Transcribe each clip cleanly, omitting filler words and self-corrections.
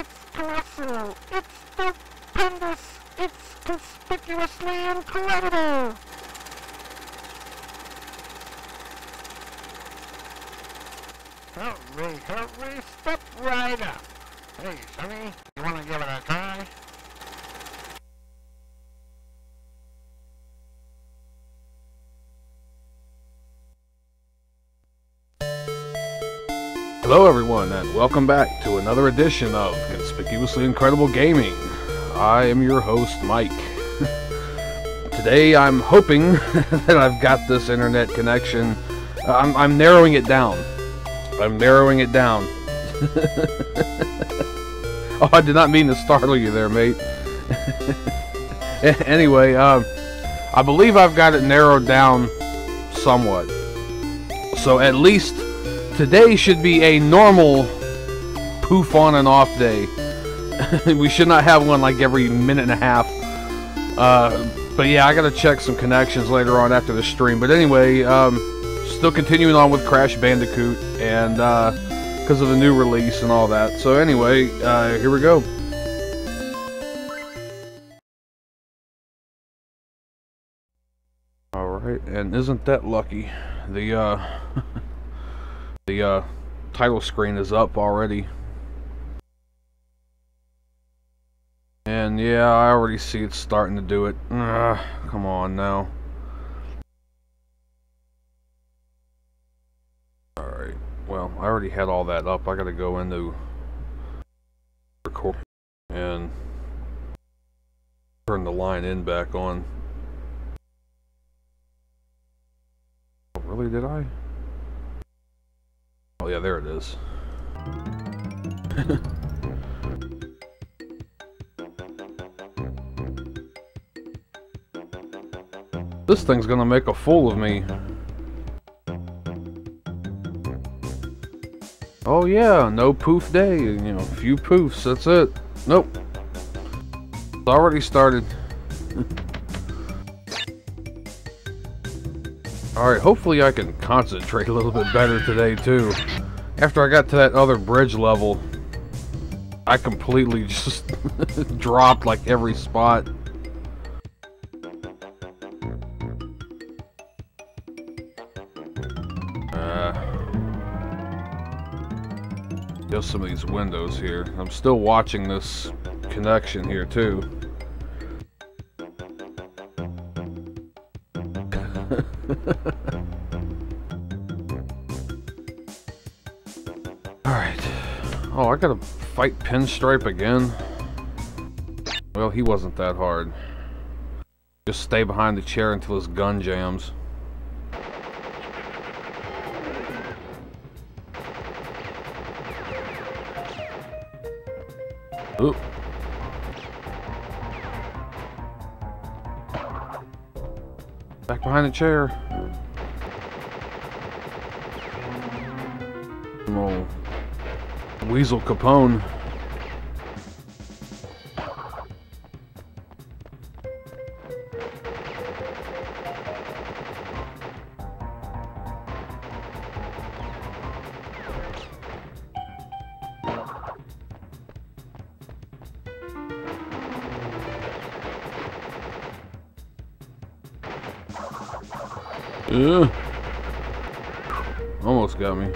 it's colossal, it's stupendous, it's conspicuously incredible! Hurry, step right up! Hey, Sonny, you wanna give it a try? Hello everyone, and welcome back to another edition of Conspicuously Incredible Gaming. I am your host, Mike. Today I'm hoping that I've got this internet connection. I'm narrowing it down. I'm narrowing it down. Oh, I did not mean to startle you there, mate. Anyway, I believe I've got it narrowed down somewhat. So at least today should be a normal poof on and off day. We should not have one like every minute and a half. But yeah, I gotta check some connections later on after the stream. But anyway, still continuing on with Crash Bandicoot, and because of the new release and all that. So anyway, here we go. Alright, and isn't that lucky? The title screen is up already. And yeah, I already see it's starting to do it. Come on now. Alright, well, I already had all that up. I gotta go into record and turn the line in back on. Oh, really, did I? Oh yeah, there it is. This thing's gonna make a fool of me. Oh yeah, no poof day. You know, a few poofs, that's it. Nope. It's already started. Alright, hopefully I can concentrate a little bit better today too. After I got to that other bridge level, I completely just dropped like every spot. Just some of these windows here. I'm still watching this connection here too. Alright. Oh, I gotta fight Pinstripe again? Well, he wasn't that hard. Just stay behind the chair until his gun jams. Oop. Back behind the chair. Some old Weasel Capone. Ugh. Almost got me.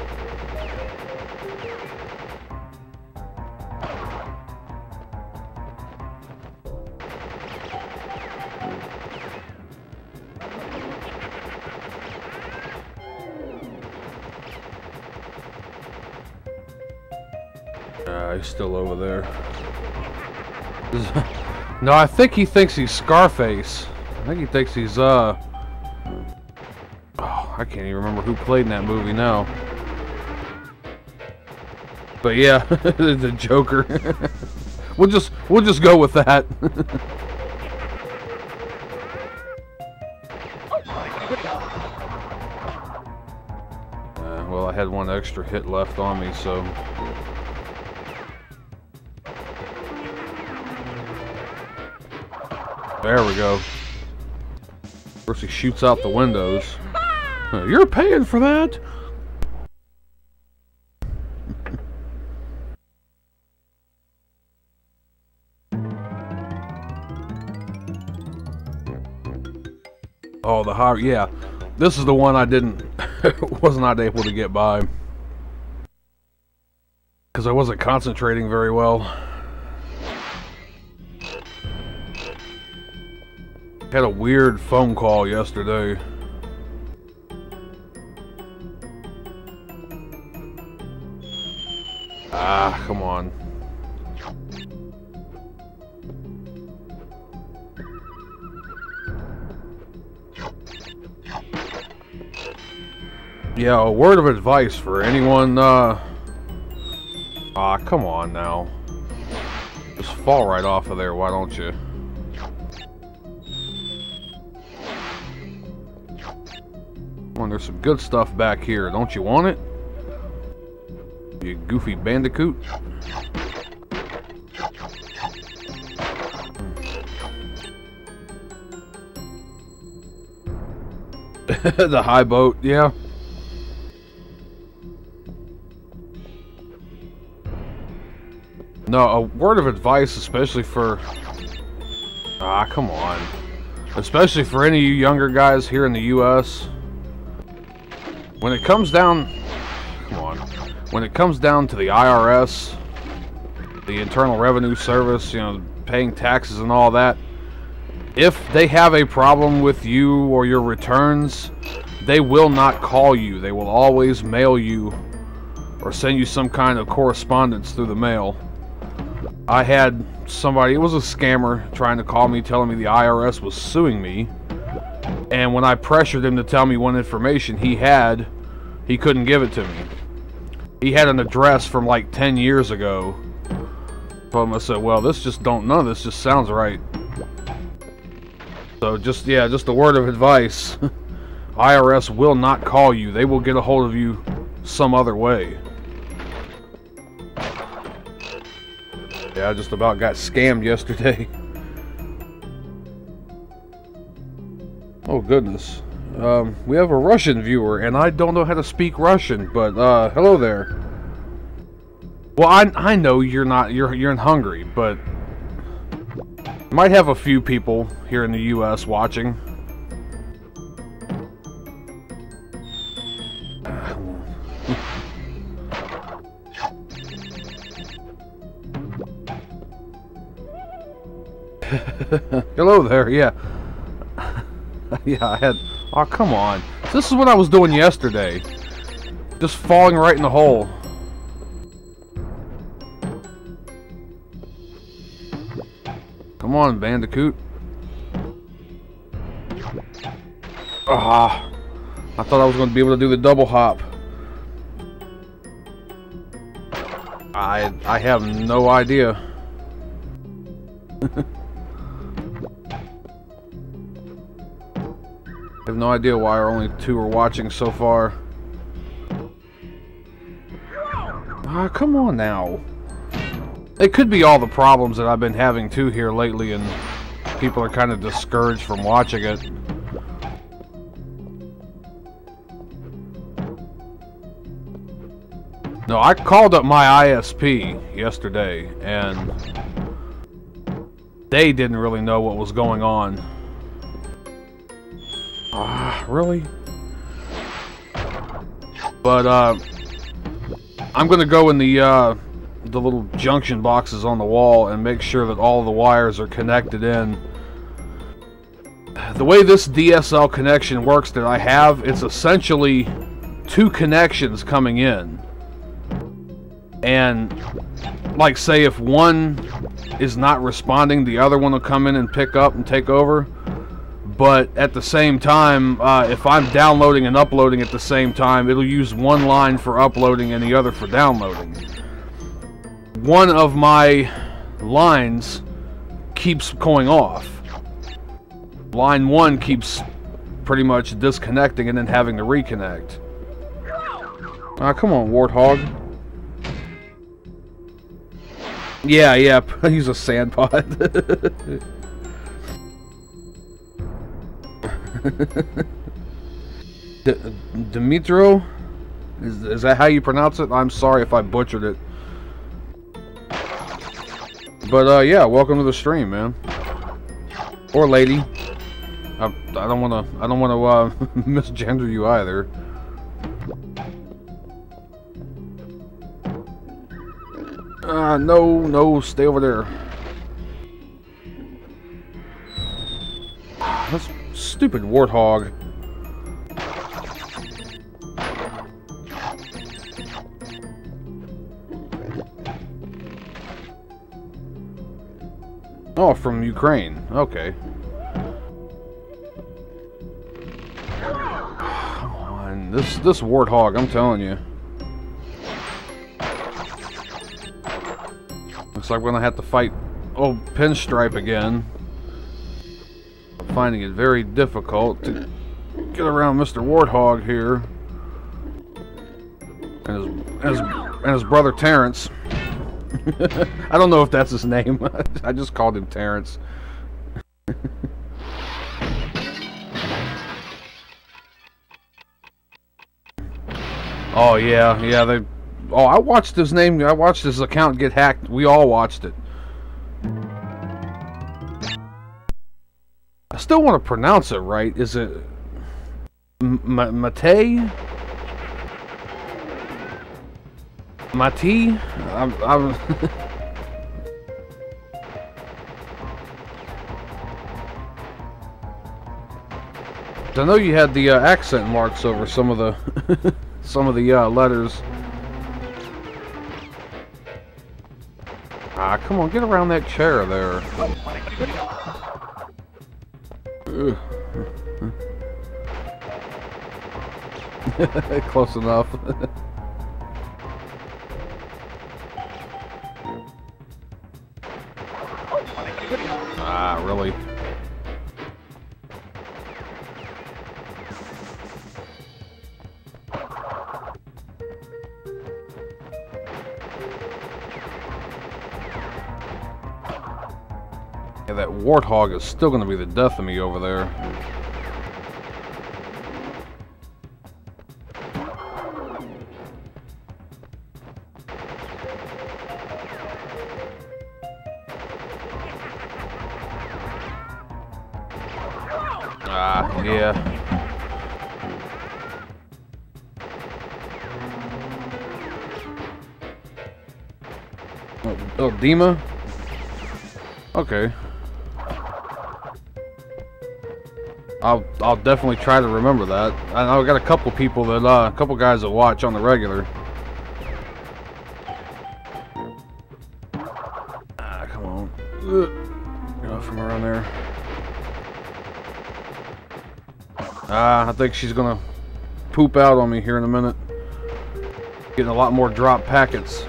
He's still over there. No, I think he thinks he's Scarface. I think he thinks he's, I can't even remember who played in that movie now. But yeah, the Joker. We'll just go with that. Well, I had one extra hit left on me, so. There we go. Of course, he shoots out the windows. You're paying for that! Oh, the high, yeah. This is the one I was not able to get by. Because I wasn't concentrating very well. Had a weird phone call yesterday. Ah, come on. Yeah, a word of advice for anyone, ah, come on now. Just fall right off of there, why don't you? Come on, there's some good stuff back here. Don't you want it? You goofy Bandicoot. The high boat, yeah. No, a word of advice, especially for... Ah, come on. Especially for any of you younger guys here in the U.S. When it comes down... Come on. When it comes down to the IRS, the Internal Revenue Service, you know, paying taxes and all that, if they have a problem with you or your returns, they will not call you. They will always mail you or send you some kind of correspondence through the mail. I had somebody, it was a scammer, trying to call me, telling me the IRS was suing me. And when I pressured him to tell me what information he had, he couldn't give it to me. He had an address from like 10 years ago. I said, well, none of this just sounds right. So just a word of advice. IRS will not call you. They will get a hold of you some other way. Yeah, I just about got scammed yesterday. Oh goodness. We have a Russian viewer, and I don't know how to speak Russian, but hello there. Well, I know you're in Hungary, but might have a few people here in the US watching. Hello there, yeah. Yeah, I had... Oh, come on. This is what I was doing yesterday. Just falling right in the hole. Come on, Bandicoot. Ah, I thought I was going to be able to do the double hop. I have no idea. I have no idea why only 2 are watching so far. Ah, come on now. It could be all the problems that I've been having too here lately, and people are kind of discouraged from watching it. No, I called up my ISP yesterday, and they didn't really know what was going on. Ah, really? But, I'm gonna go in the little junction boxes on the wall and make sure that all the wires are connected in. The way this DSL connection works that I have, it's essentially 2 connections coming in. And, like, say if one is not responding, the other one will come in and pick up and take over. But at the same time, if I'm downloading and uploading at the same time, it'll use one line for uploading and the other for downloading. One of my lines keeps going off. Line 1 keeps pretty much disconnecting and then having to reconnect. Come on, Warthog. Yeah, use a sand pot. Dimitro? Is that how you pronounce it? I'm sorry if I butchered it. But, yeah, welcome to the stream, man. Or lady. I don't want to misgender you either. No, stay over there. That's stupid warthog. Oh, from Ukraine. Okay. Come on, this warthog, I'm telling you. Looks like we're gonna have to fight old Pinstripe again. I'm finding it very difficult to get around Mr. Warthog here. And his brother Terrence. I don't know if that's his name. I just called him Terrence. Oh yeah, they. Oh, I watched his name. I watched his account get hacked. We all watched it. I still want to pronounce it right. Is it Matei? Mati? I'm I know you had the accent marks over some of the letters. Ah, come on, get around that chair there. Close enough. Ah, really? Yeah, that warthog is still going to be the death of me over there. Ah, yeah. Oh, Dima? Okay. I'll definitely try to remember that. I know I got a couple people that a couple guys that watch on the regular. Ah, come on. Get off from around there. I think she's gonna poop out on me here in a minute. Getting a lot more drop packets.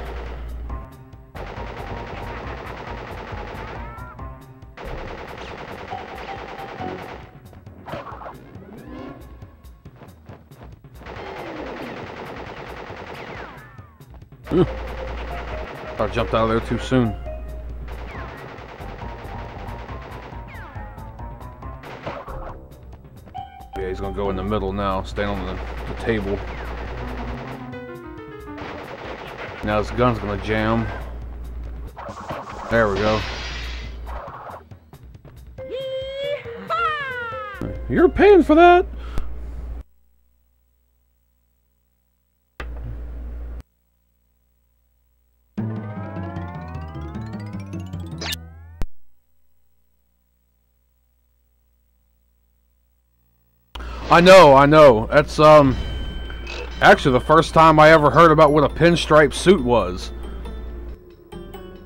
I jumped out of there too soon. Yeah, he's gonna go in the middle now, stand on the table. Now his gun's gonna jam. There we go. You're paying for that? I know. That's actually the first time I ever heard about what a pinstripe suit was.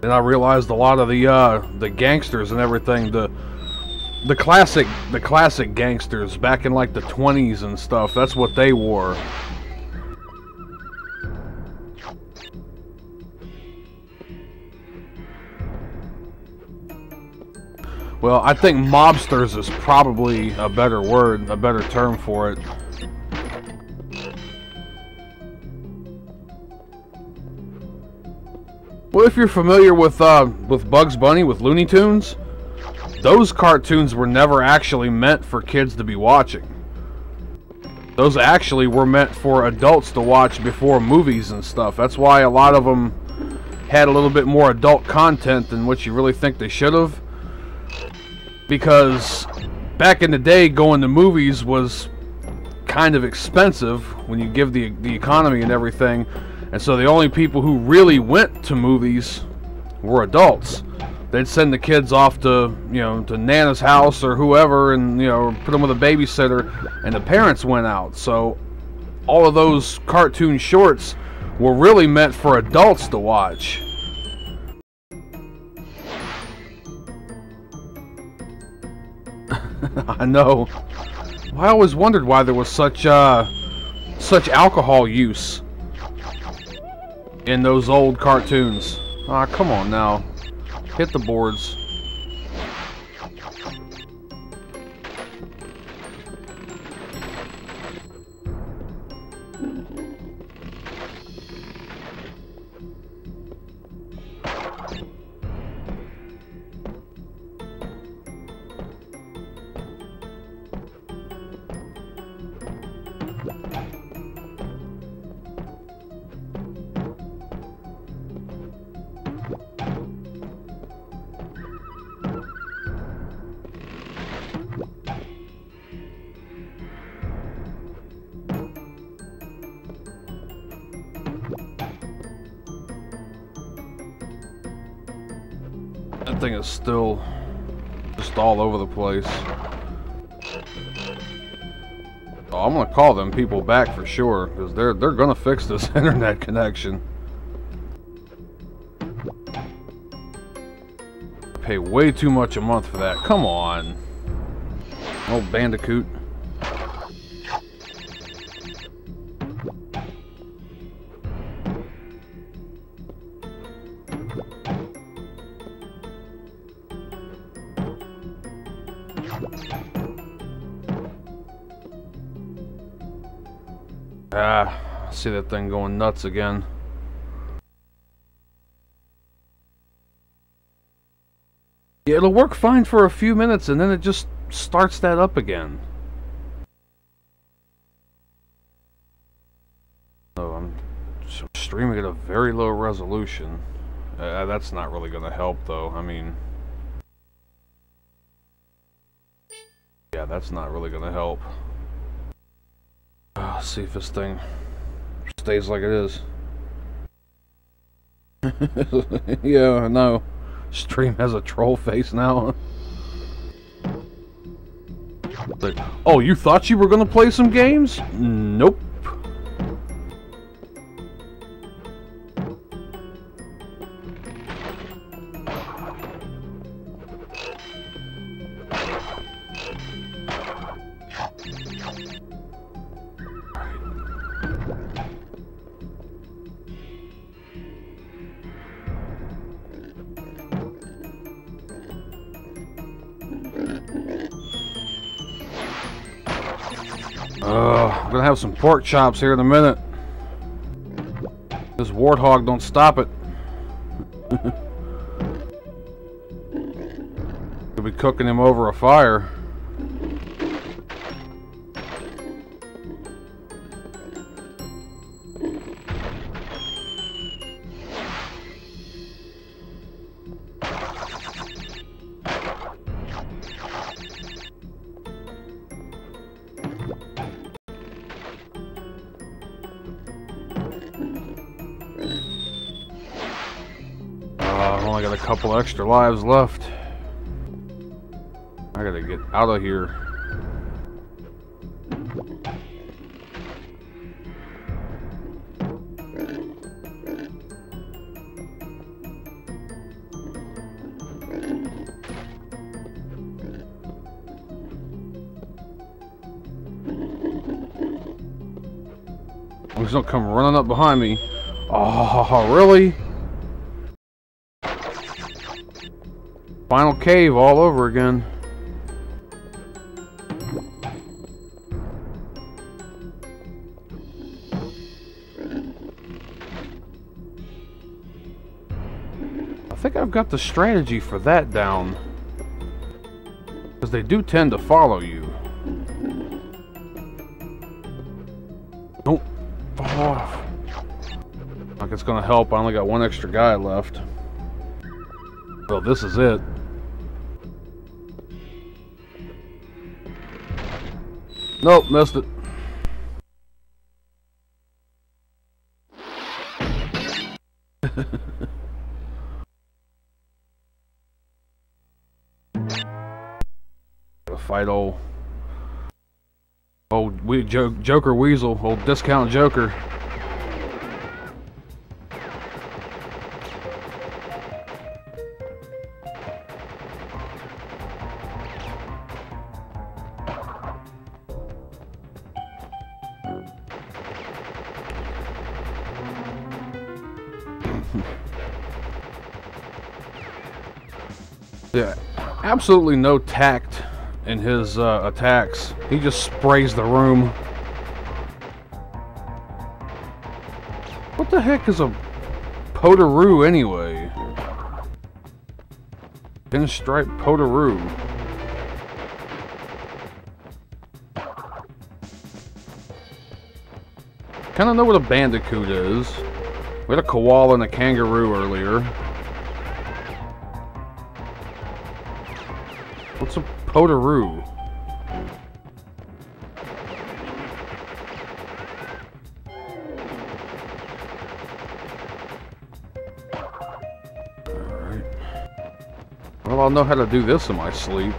And I realized a lot of the gangsters and everything, the classic gangsters back in like the 20s and stuff, that's what they wore. Well, I think mobsters is probably a better word, a better term for it. Well, if you're familiar with Bugs Bunny, with Looney Tunes, those cartoons were never actually meant for kids to be watching. Those actually were meant for adults to watch before movies and stuff. That's why a lot of them had a little bit more adult content than what you really think they should have. Because back in the day, going to movies was kind of expensive when you give the economy and everything, and so the only people who really went to movies were adults. They'd send the kids off to, you know, to Nana's house or whoever, and, you know, put them with a babysitter, and the parents went out. So all of those cartoon shorts were really meant for adults to watch. I know. I always wondered why there was such alcohol use in those old cartoons. Ah, come on now. Hit the boards. That thing is still just all over the place. Oh, I'm gonna call them people back for sure, because they're gonna fix this internet connection. I pay way too much a month for that. Come on. Oh, Bandicoot. Ah, I see that thing going nuts again. Yeah, it'll work fine for a few minutes and then it just starts that up again. So I'm streaming at a very low resolution. That's not really going to help though. I mean, yeah, that's not really going to help. See if this thing stays like it is. Yeah, I know. Stream has a troll face now. Like, oh, you thought you were gonna play some games? Nope. I'm gonna have some pork chops here in a minute. This warthog don't stop it. Could be cooking him over a fire. I've only got a couple extra lives left. I gotta get out of here. He's gonna come running up behind me. Oh, really? Final cave all over again. I think I've got the strategy for that down. Because they do tend to follow you. Don't fall off. Like it's gonna help. I only got one extra guy left. Well, this is it. Nope, missed it. Gotta fight old Joker Weasel, old discount Joker. Yeah, absolutely no tact in his attacks. He just sprays the room. What the heck is a Potaroo anyway? Pinstripe Potaroo. Kinda know what a Bandicoot is. We had a koala and a kangaroo earlier. What's a Potaroo? Alright. Well, I'll know how to do this in my sleep.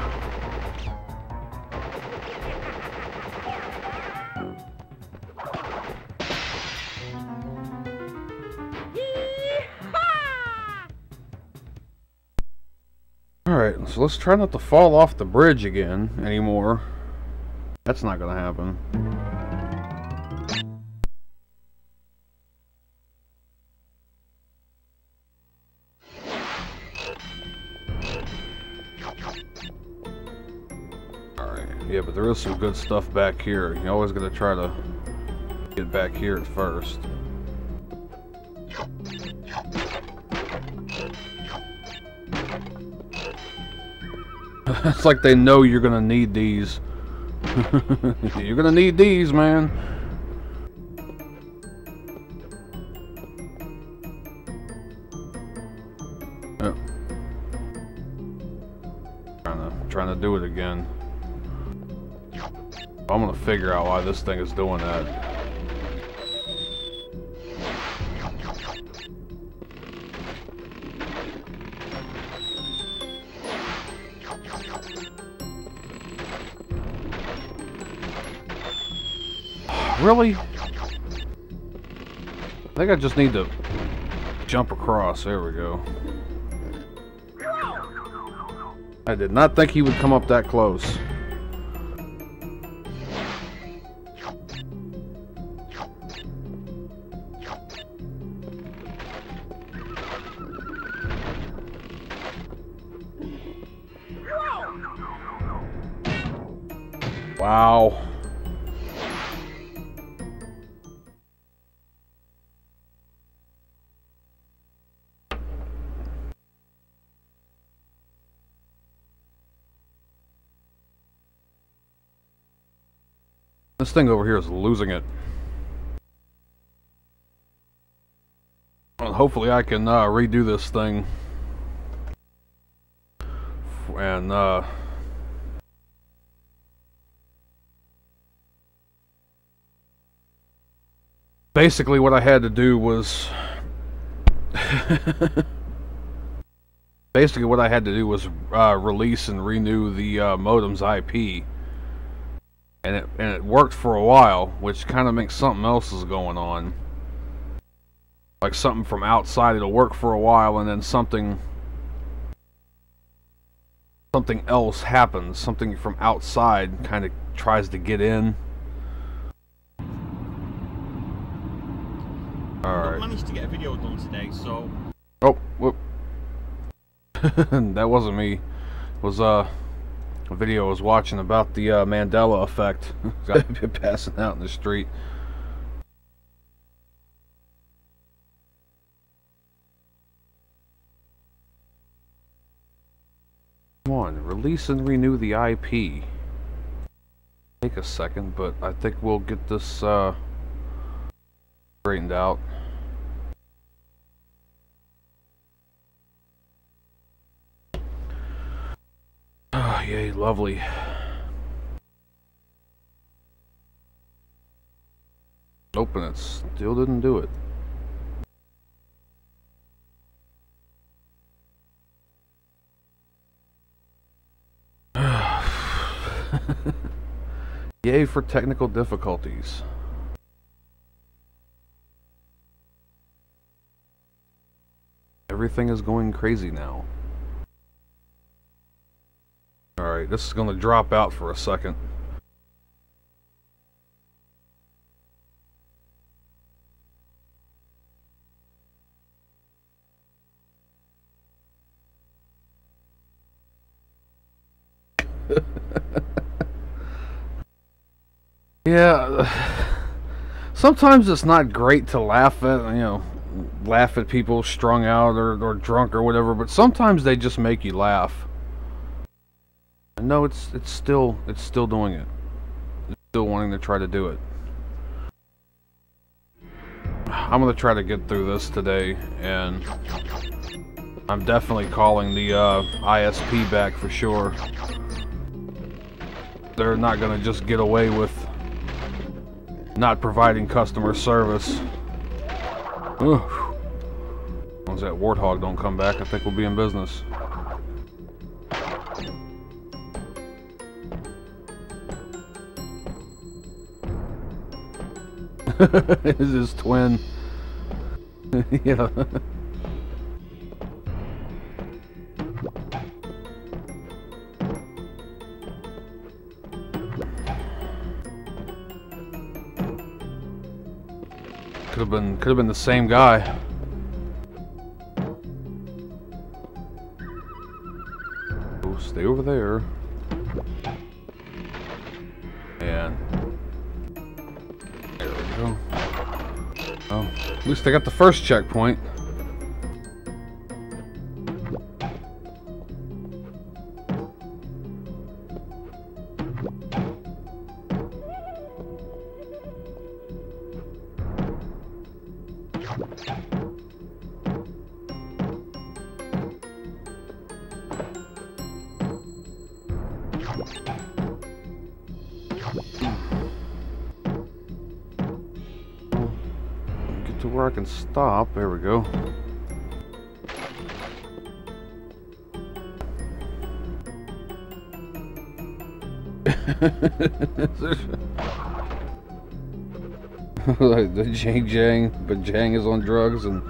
Alright, so let's try not to fall off the bridge again anymore. That's not gonna happen. Alright, yeah, but there is some good stuff back here. You always gotta try to get back here at first. It's like they know you're gonna need these. You're gonna need these, man. Oh. Trying to do it again. I'm gonna figure out why this thing is doing that. Really? I think I just need to jump across. There we go. I did not think he would come up that close. Wow. This thing over here is losing it. Well, hopefully I can redo this thing. And basically what I had to do was release and renew the modem's IP. And it worked for a while, which kind of makes something else is going on. Like something from outside, it'll work for a while, and then something else happens. Something from outside kind of tries to get in. Alright. I managed to get a video done today, so... Oh, whoop. That wasn't me. It was, a video I was watching about the Mandela effect. I've been passing out in the street. Come on, release and renew the IP. Take a second, but I think we'll get this straightened out. Oh, yay, lovely. Nope, and it still didn't do it. Yay for technical difficulties. Everything is going crazy now. Alright, this is going to drop out for a second. Yeah, sometimes it's not great to laugh at, laugh at people strung out or drunk or whatever, but sometimes they just make you laugh. And no, it's still doing it. It's still wanting to try to do it. I'm gonna try to get through this today, and I'm definitely calling the ISP back for sure. They're not gonna just get away with not providing customer service. Ugh. As long as that warthog don't come back, I think we'll be in business. It's his twin. Yeah. Could have been the same guy. Oh, stay over there. And there we go. Oh, at least I got the first checkpoint. Get to where I can stop. There we go. Like the Jang, but Jang is on drugs, and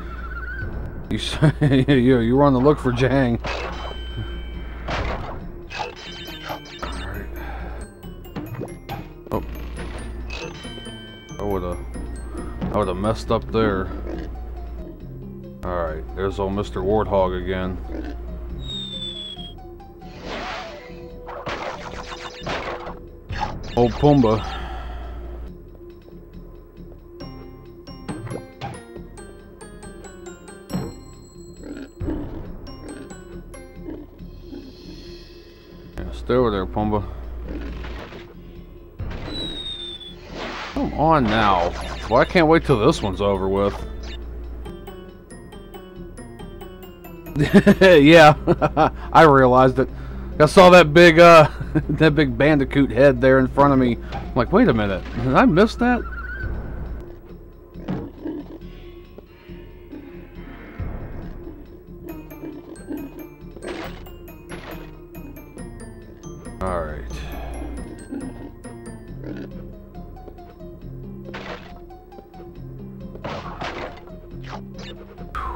you're on the look for Jang. Oh, I would have messed up there. All right, there's old Mr. Warthog again. Old Pumbaa. Yeah, stay over there, Pumbaa. Come on now. Well, I can't wait till this one's over with. Yeah, I realized it. I saw that big that big Bandicoot head there in front of me. I'm like, wait a minute, did I miss that? All right.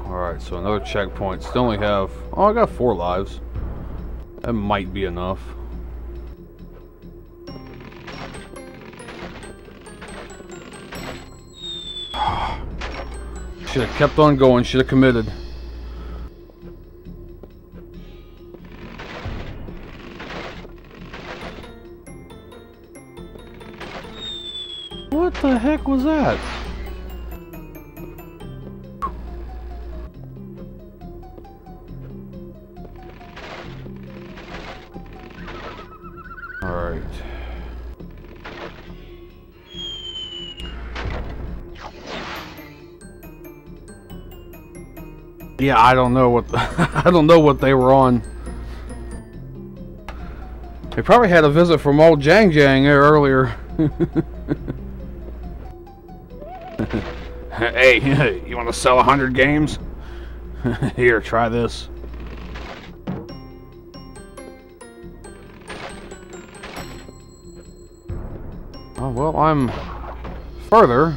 Alright, so another checkpoint. Still only have... Oh, I got 4 lives. That might be enough. Should have kept on going. Should have committed. What the heck was that? Alright. Yeah, I don't know what I don't know what they were on. They probably had a visit from old Jang earlier. Hey, you want to sell 100 games? Here, try this. Oh, well, I'm further.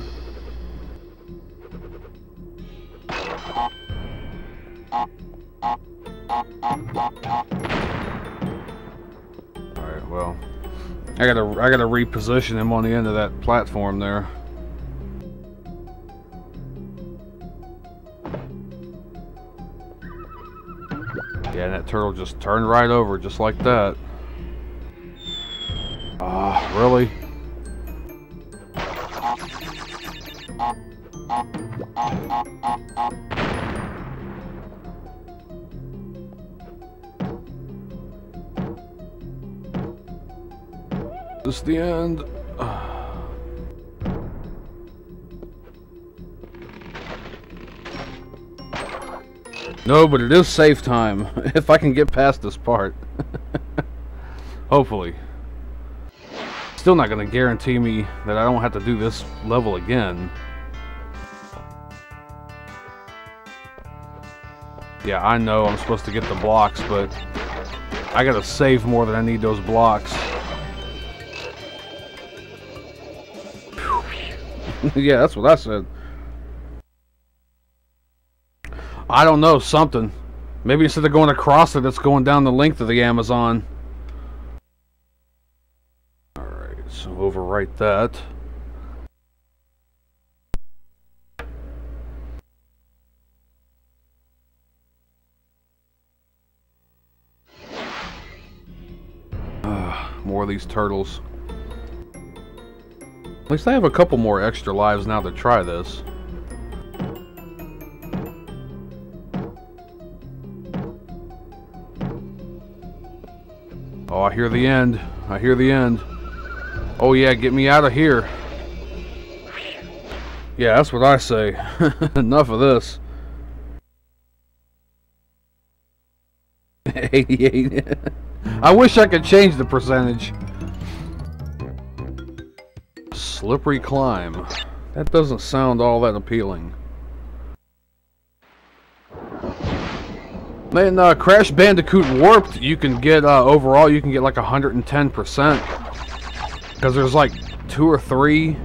Alright, well, I gotta reposition him on the end of that platform there. Yeah, and that turtle just turned right over, just like that. Ah, really? This is the end. No, but it is save time, if I can get past this part. Hopefully. Still not going to guarantee me that I don't have to do this level again. Yeah, I know I'm supposed to get the blocks, but I got to save more than I need those blocks. Yeah, that's what I said. I don't know, something. Maybe instead of going across it, it's going down the length of the Amazon. Alright, so overwrite that. More of these turtles. At least I have a couple more extra lives now to try this. Oh, I hear the end. I hear the end. Oh yeah, get me out of here. Yeah, that's what I say. Enough of this. 88. I wish I could change the percentage. Slippery climb. That doesn't sound all that appealing. Man, Crash Bandicoot Warped, you can get, overall, you can get like 110%. Because there's like 2 or 3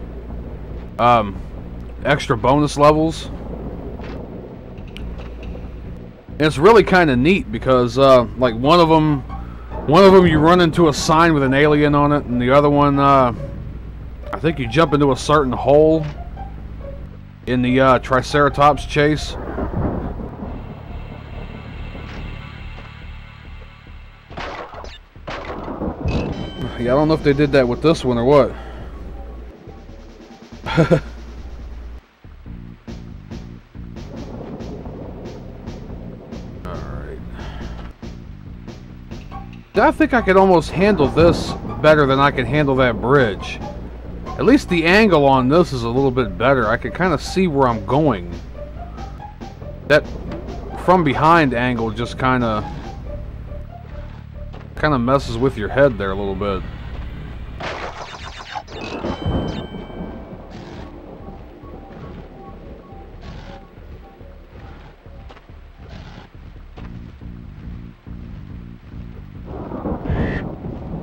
extra bonus levels. And it's really kind of neat because, like one of them you run into a sign with an alien on it, and the other one, I think you jump into a certain hole in the Triceratops chase. Yeah, I don't know if they did that with this one or what. Alright. I think I could almost handle this better than I can handle that bridge. At least the angle on this is a little bit better. I can kind of see where I'm going. That from behind angle just kind of messes with your head there a little bit.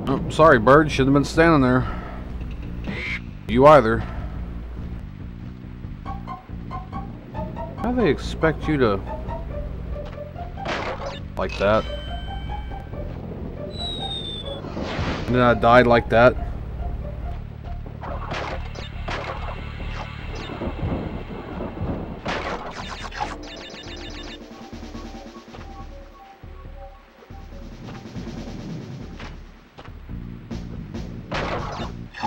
Oh, sorry, bird. Shouldn't have been standing there. You either. How do they expect you to... like that? And then I died like that.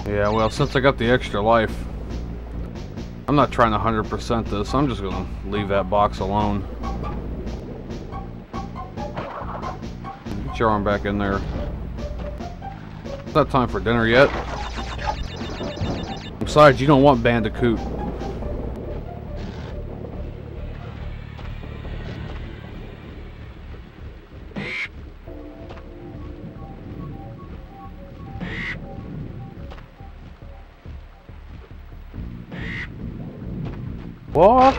Yeah, well, since I got the extra life, I'm not trying to 100% this. I'm just gonna leave that box alone. Get your arm back in there. It's not time for dinner yet. Besides, you don't want Bandicoot. Walk.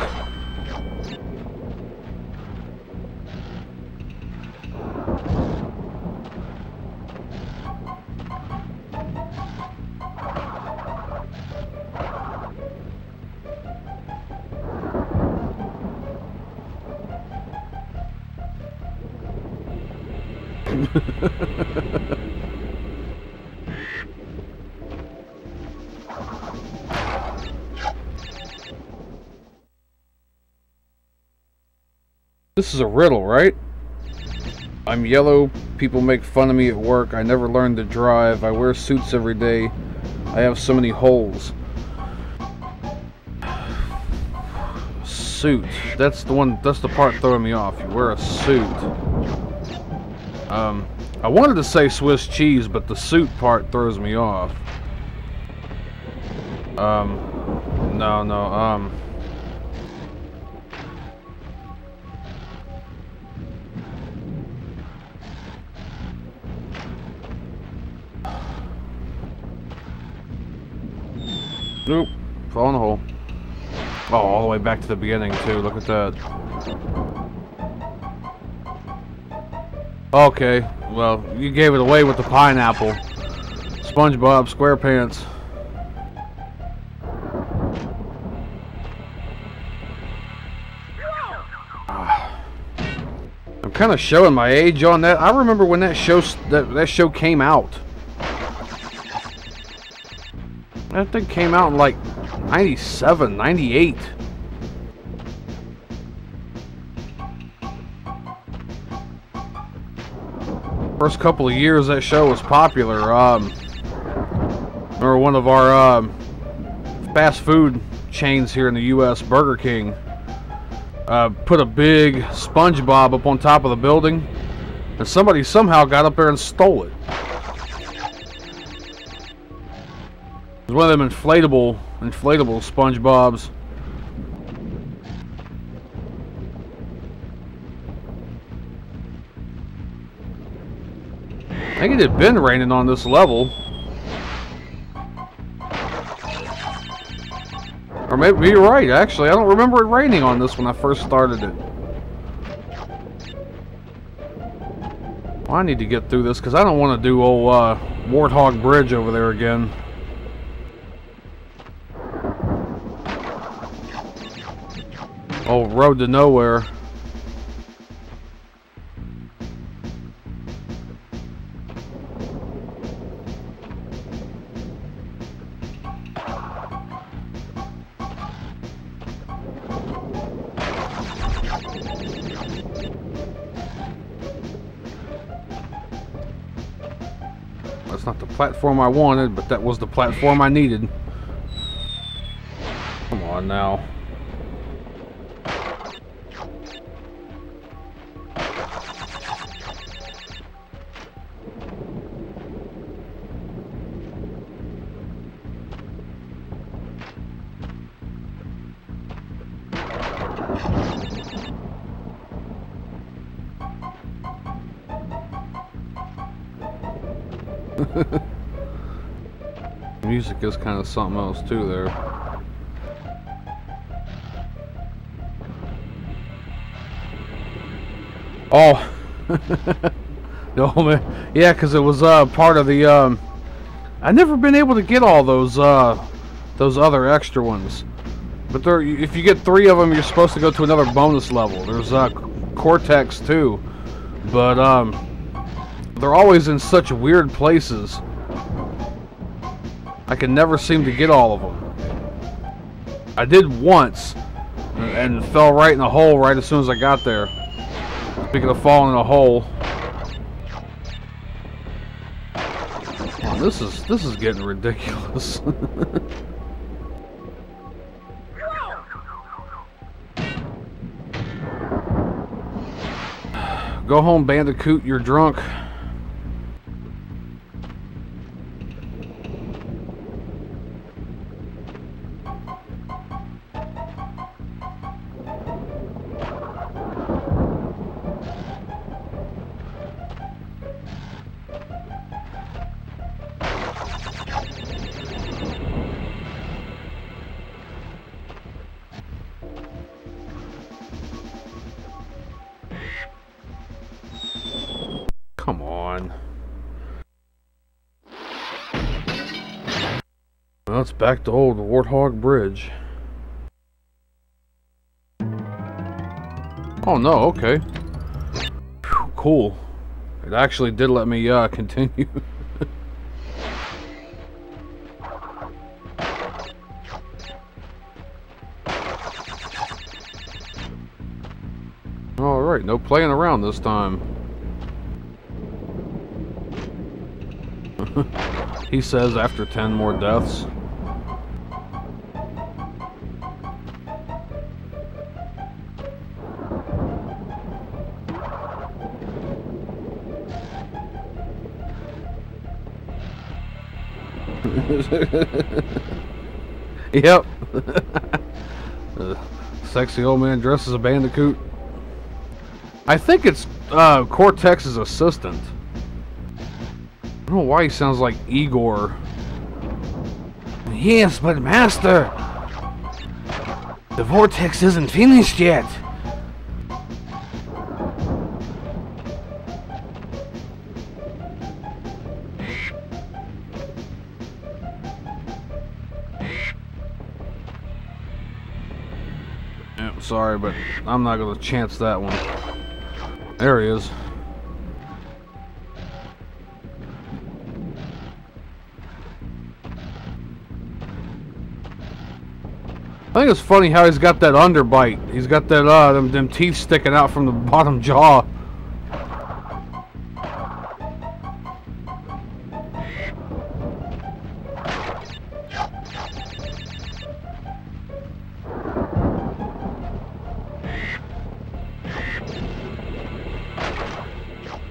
This is a riddle, right? I'm yellow, people make fun of me at work, I never learned to drive, I wear suits every day, I have so many holes. Suit. That's the part throwing me off. You wear a suit. I wanted to say Swiss cheese, but the suit part throws me off. No. Nope. Fall in the hole. Oh, all the way back to the beginning, too. Look at that. Okay. Well, you gave it away with the pineapple. SpongeBob SquarePants. I'm kind of showing my age on that. I remember when that show came out. That thing came out in like 97, 98. First couple of years that show was popular. Or one of our fast food chains here in the U.S., Burger King, put a big SpongeBob up on top of the building, and somebody somehow got up there and stole it. It was one of them inflatable SpongeBobs. I think it had been raining on this level. Or maybe you're right, actually. I don't remember it raining on this when I first started it. Well, I need to get through this because I don't want to do old Warthog Bridge over there again. Oh, Road to Nowhere. That's not the platform I wanted, but that was the platform I needed. Come on now. Music is kind of something else too there. Oh, no man, yeah, because it was part of the. I've never been able to get all those other extra ones, but there, if you get 3 of them, you're supposed to go to another bonus level. There's Cortex too, but they're always in such weird places. I can never seem to get all of them. I did once, and fell right in a hole right as soon as I got there. Speaking of falling in a hole, oh, this is getting ridiculous. Go home, Bandicoot. You're drunk. Come on. Well, it's back to old Warthog Bridge. Oh no, okay. Whew, cool. It actually did let me continue. Alright, no playing around this time. He says after 10 more deaths. Yep. Sexy old man dressed as a Bandicoot. I think it's Cortex's assistant. I don't know why he sounds like Igor. Yes, but Master, the vortex isn't finished yet. Yeah, sorry, but I'm not gonna chance that one. There he is. I think it's funny how he's got that underbite. He's got that them teeth sticking out from the bottom jaw.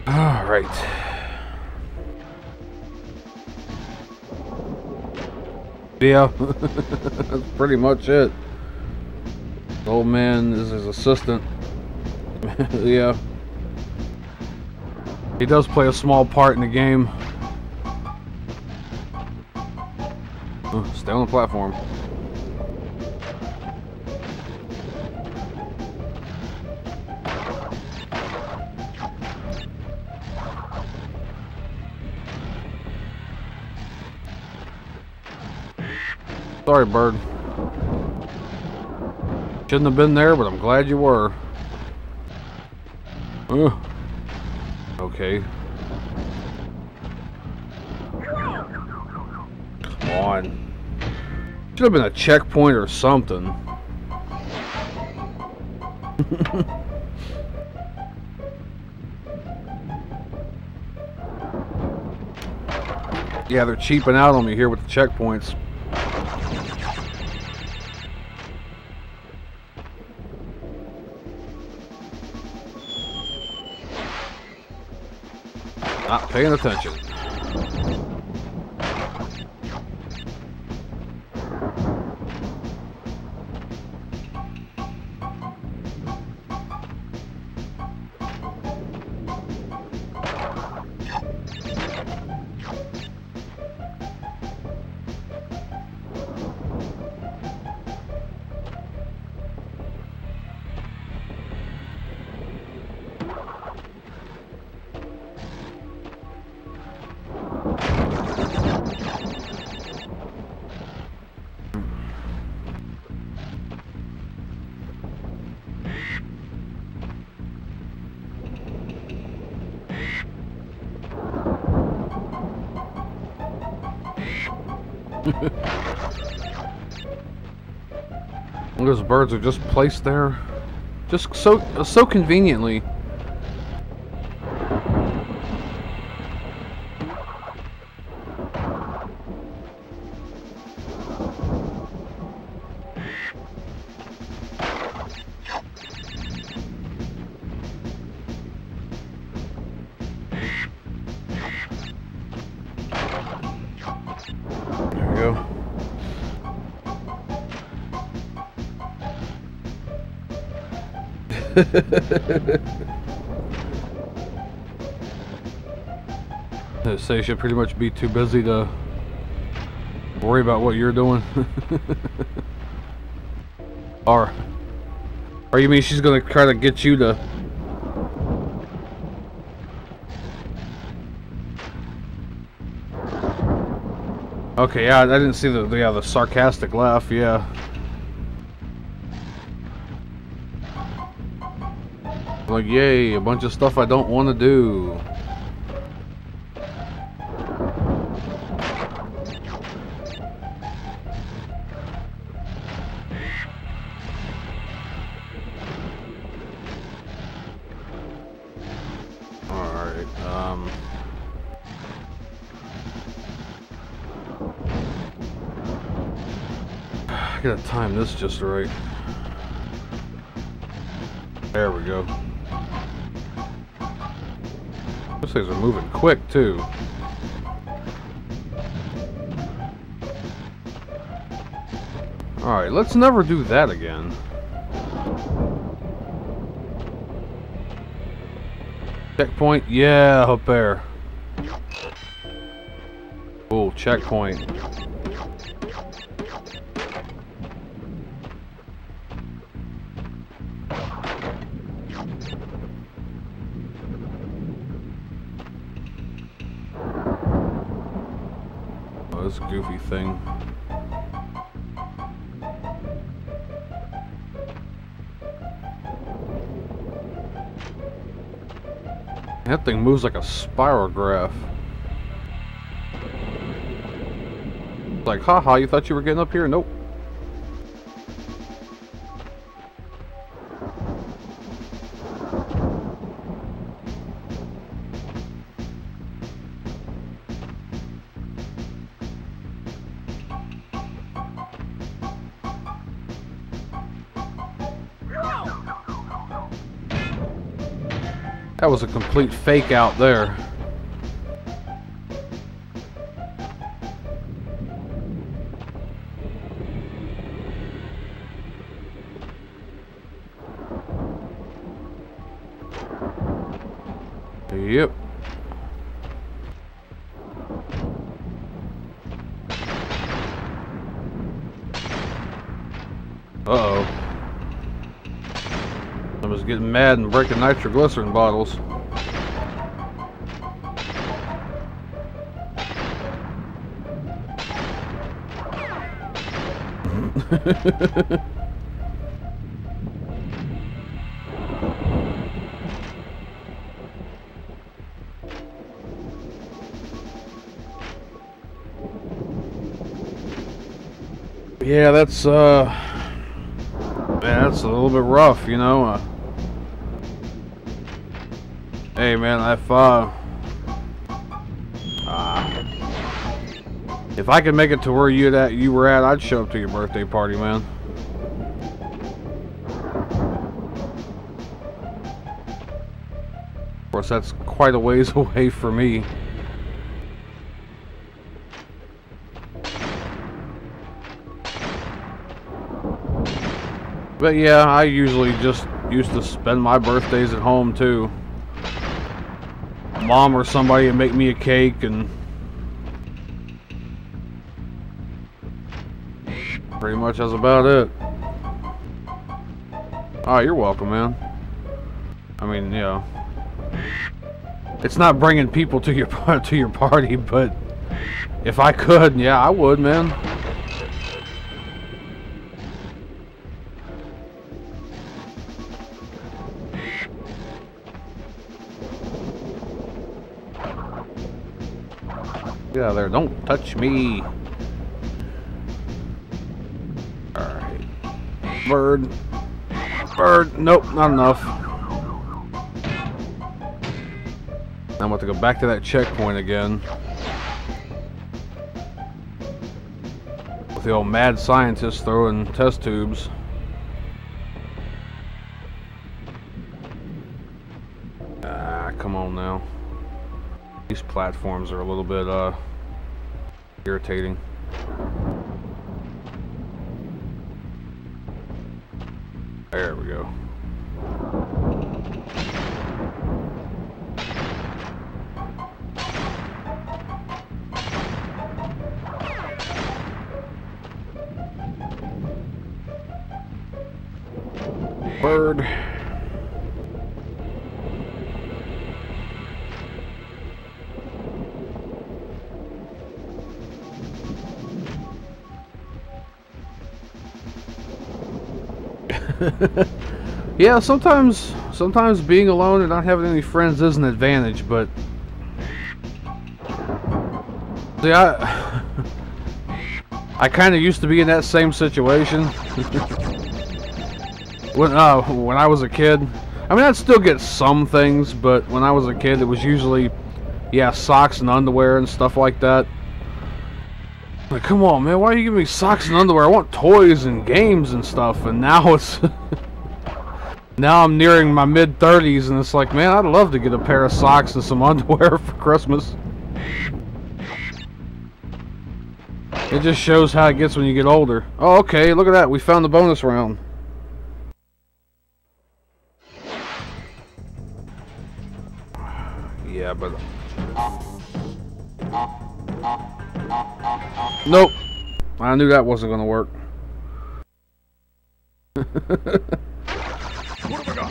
All right. Yeah, that's pretty much it. The old man is his assistant. Yeah. He does play a small part in the game. Stay on the platform. Sorry, bird. Shouldn't have been there, but I'm glad you were. Okay. Come on. Should have been a checkpoint or something. Yeah, they're cheaping out on me here with the checkpoints. Not paying attention. Those birds are just placed there, just so conveniently. There we go. They say you should pretty much be too busy to worry about what you're doing. Or you mean she's gonna try to get you to Okay, yeah, I didn't see the sarcastic laugh, yeah. Like, yay, a bunch of stuff I don't want to do. Alright, I gotta time this just right. There we go. Those things are moving quick, too. Alright, let's never do that again. Checkpoint? Yeah, up there. Oh, checkpoint. Oh, this goofy thing. That thing moves like a spirograph. Like, haha, you thought you were getting up here? Nope. That was a complete fake out there. Yep. Uh-oh. I was getting mad and breaking nitroglycerin bottles. Yeah, that's man, that's a little bit rough, you know. Hey man, if I could make it to where you were at, I'd show up to your birthday party, man. Of course, that's quite a ways away for me. But yeah, I usually just used to spend my birthdays at home too. Mom or somebody would make me a cake and pretty much that's about it. Oh, you're welcome, man. I mean, you know, it's not bringing people to your party, but if I could, yeah, I would, man. Get out of there, don't touch me. Alright. Bird. Bird. Nope, not enough. I'm about to go back to that checkpoint again. With the old mad scientist throwing test tubes. Ah, come on now. These platforms are a little bit irritating. There we go. Bird. Yeah, sometimes being alone and not having any friends is an advantage, but see, I kind of used to be in that same situation when I was a kid. I mean, I'd still get some things, but when I was a kid, it was usually, yeah, socks and underwear and stuff like that. Like, come on, man, why are you giving me socks and underwear? I want toys and games and stuff. And now it's now I'm nearing my mid-30s, and it's like, man, I'd love to get a pair of socks and some underwear for Christmas. It just shows how it gets when you get older. Oh, okay, look at that. We found the bonus round. Yeah, but... Nope. I knew that wasn't going to work. What have I got?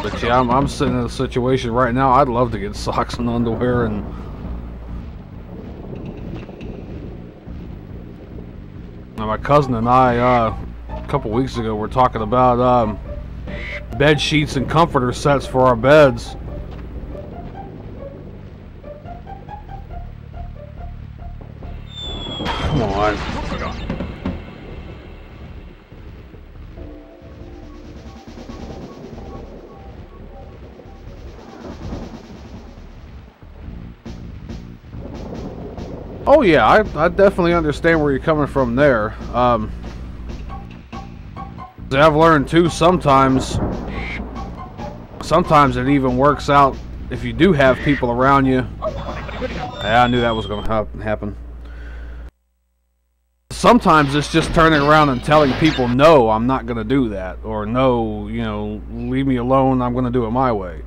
But yeah, I'm sitting in a situation right now. I'd love to get socks and underwear, and now my cousin and I a couple weeks ago were talking about bed sheets and comforter sets for our beds. Come on. Oh yeah, I definitely understand where you're coming from there. I've learned too, sometimes it even works out if you do have people around you. Yeah, I knew that was going to happen. Sometimes it's just turning around and telling people, no, I'm not going to do that. Or no, you know, leave me alone, I'm going to do it my way.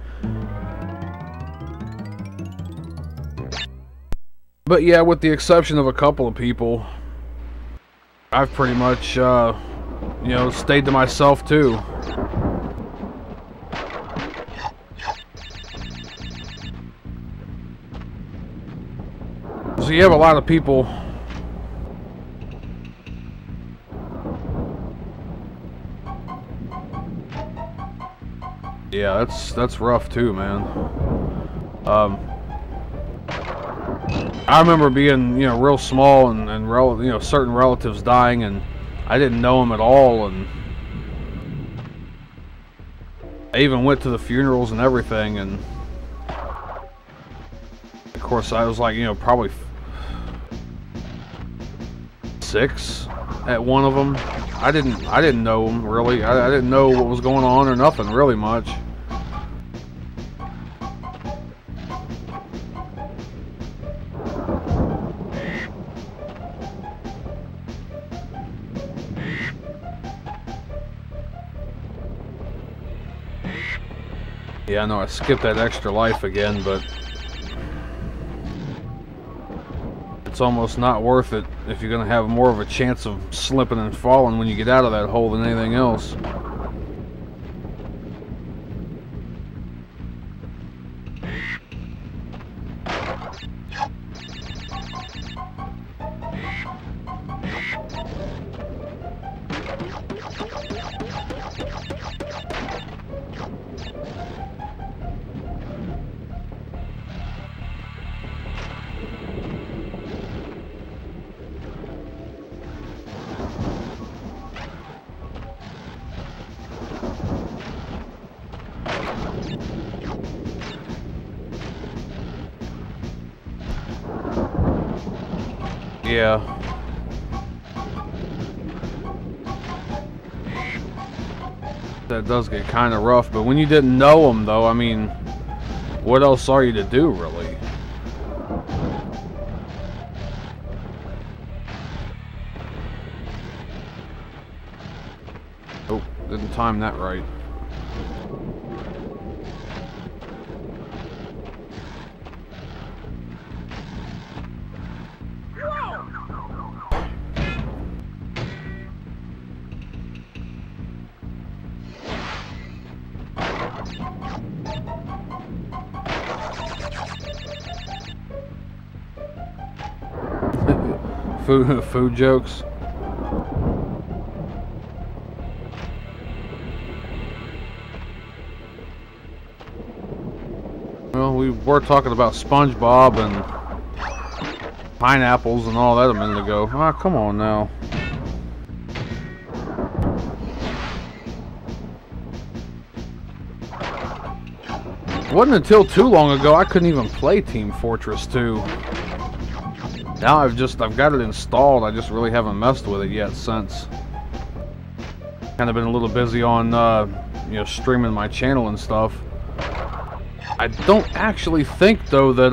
But yeah, with the exception of a couple of people, I've pretty much, you know, stayed to myself too. So you have a lot of people. Yeah, that's rough too, man. I remember being, you know, real small and you know, certain relatives dying, and I didn't know them at all, and I even went to the funerals and everything, and of course I was like, you know, probably 6 at one of them. I didn't know them really. I didn't know what was going on or nothing really much. Yeah, I know I skipped that extra life again, but it's almost not worth it if you're going to have more of a chance of slipping and falling when you get out of that hole than anything else. Yeah. That does get kind of rough, but when you didn't know them, though, I mean, what else are you to do, really? Oh, didn't time that right. food jokes. Well, we were talking about SpongeBob and pineapples and all that a minute ago. Ah, come on now. It wasn't until too long ago I couldn't even play Team Fortress 2. Now I've got it installed. I just really haven't messed with it yet since. Kind of been a little busy on you know, streaming my channel and stuff. I don't actually think though that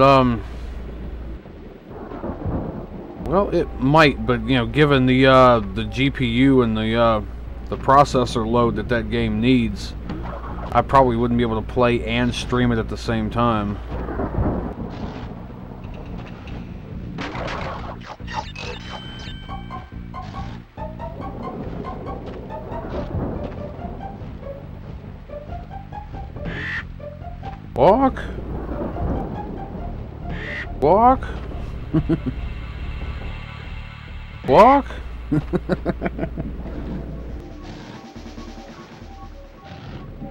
well, it might, but you know, given the GPU and the processor load that game needs, I probably wouldn't be able to play and stream it at the same time. Walk. Walk. Walk.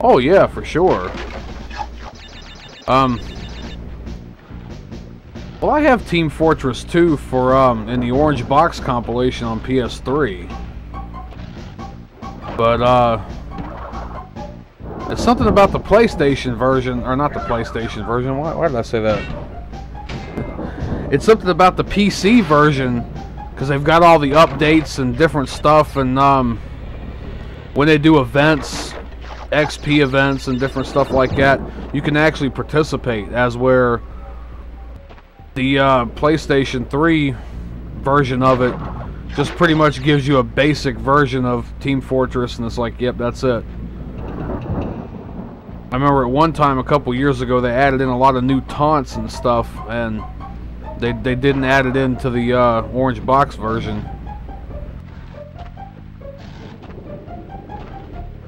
Oh yeah, for sure. Well, I have Team Fortress 2 for in the orange box compilation on PS3. But it's something about the PlayStation version, or not the PlayStation version. Why did I say that? It's something about the PC version, because they've got all the updates and different stuff, and when they do events, XP events and different stuff like that, you can actually participate, as where the PlayStation 3 version of it just pretty much gives you a basic version of Team Fortress, and it's like, yep, that's it. I remember at one time a couple years ago they added in a lot of new taunts and stuff, and they didn't add it into the orange box version.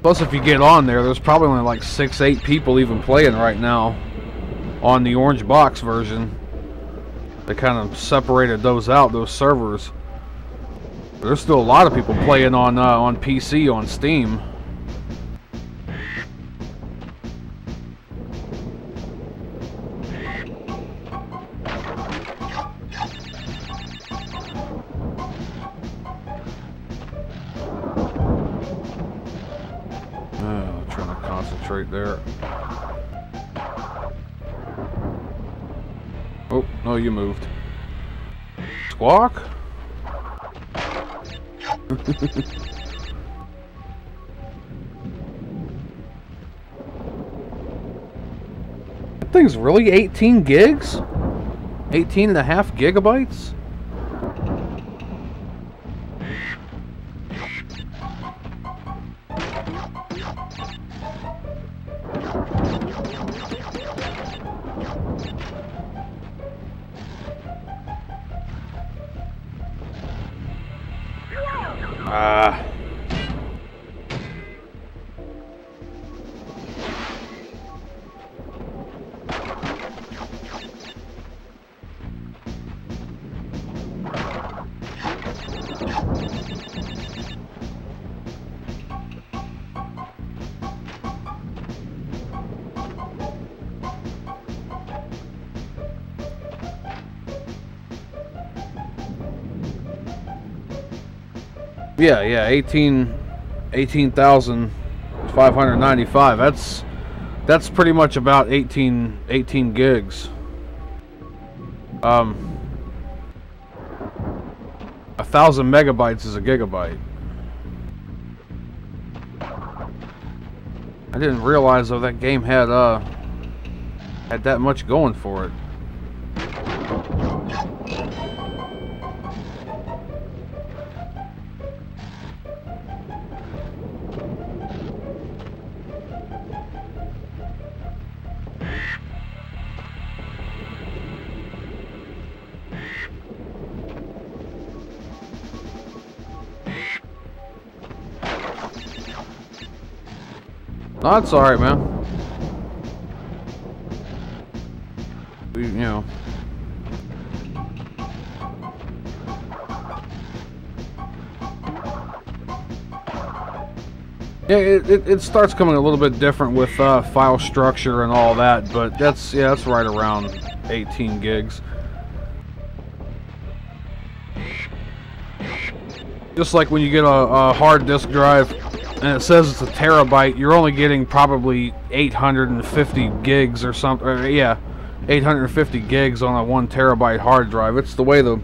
Plus, if you get on there's probably only like 6-8 people even playing right now on the orange box version. They kind of separated those out, those servers. But there's still a lot of people playing on PC on Steam. There. Oh, no, you moved. Squawk? That thing's really 18 gigs? 18.5 gigabytes? Yeah, 18,595. That's pretty much about 18 gigs. 1,000 megabytes is a gigabyte. I didn't realize though that game had that much going for it. No, it's alright, man. You know. Yeah, it starts coming a little bit different with file structure and all that, but that's right around 18 gigs. Just like when you get a hard disk drive and it says it's a terabyte, you're only getting probably 850 gigs or something. Yeah, 850 gigs on a 1 terabyte hard drive. It's the way the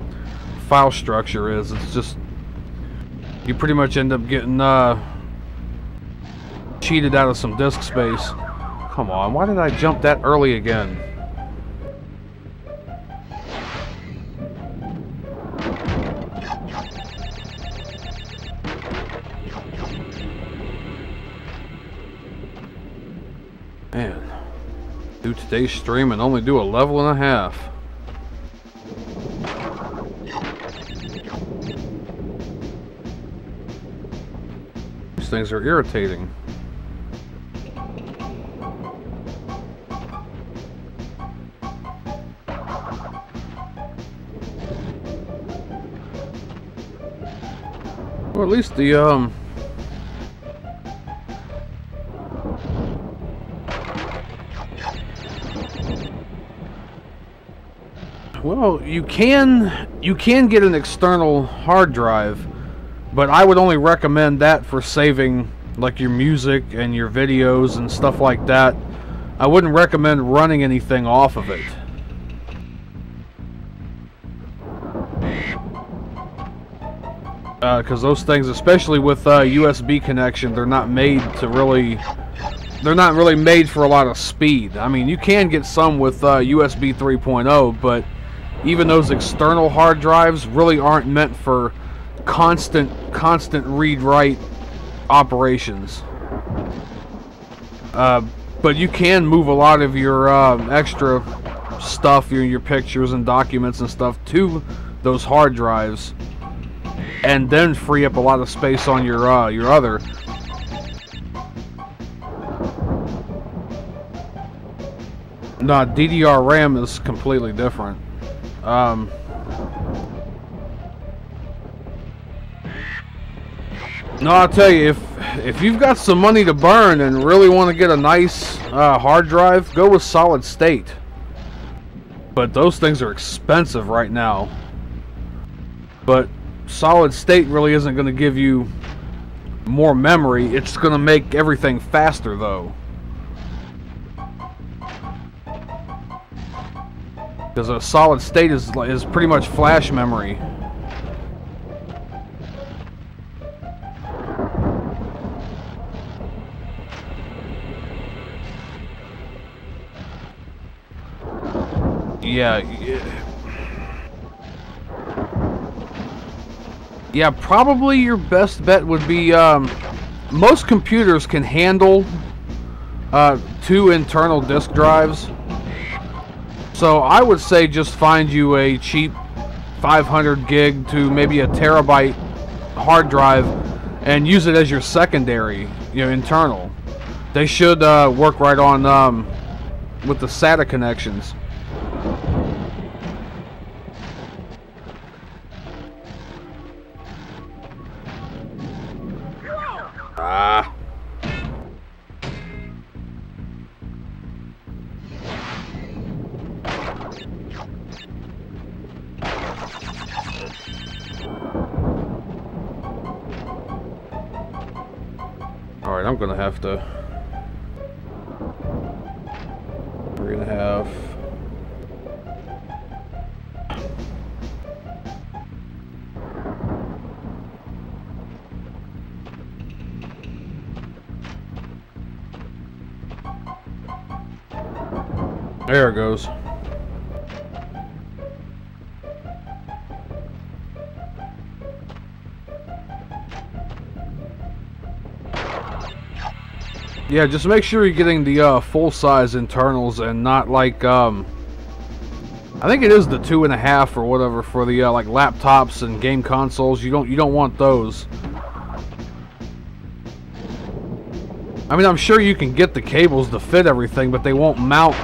file structure is. It's just, you pretty much end up getting cheated out of some disk space. Come on, why did I jump that early again? Man, do today's stream and only do a level and a half. These things are irritating. Or at least the well, you can get an external hard drive, but I would only recommend that for saving like your music and your videos and stuff like that. I wouldn't recommend running anything off of it. Because those things, especially with USB connection, they're not made to really... They're not really made for a lot of speed. I mean, you can get some with USB 3.0, but even those external hard drives really aren't meant for constant read-write operations. But you can move a lot of your extra stuff, your pictures and documents and stuff, to those hard drives, and then free up a lot of space on your other. No, DDR RAM is completely different. No, I'll tell you, if you've got some money to burn and really want to get a nice hard drive, go with solid state. But those things are expensive right now. But solid state really isn't going to give you more memory. It's going to make everything faster, though. Because a solid state is pretty much flash memory. Yeah, probably your best bet would be, most computers can handle 2 internal disk drives. So I would say just find you a cheap 500 gig to maybe a terabyte hard drive and use it as your secondary, internal. They should work right on with the SATA connections. Alright, I'm gonna have to... We're gonna have... There it goes. Yeah, just make sure you're getting the full-size internals and not like I think it is the 2.5 or whatever for the like laptops and game consoles. You don't want those. I mean, I'm sure you can get the cables to fit everything, but they won't mount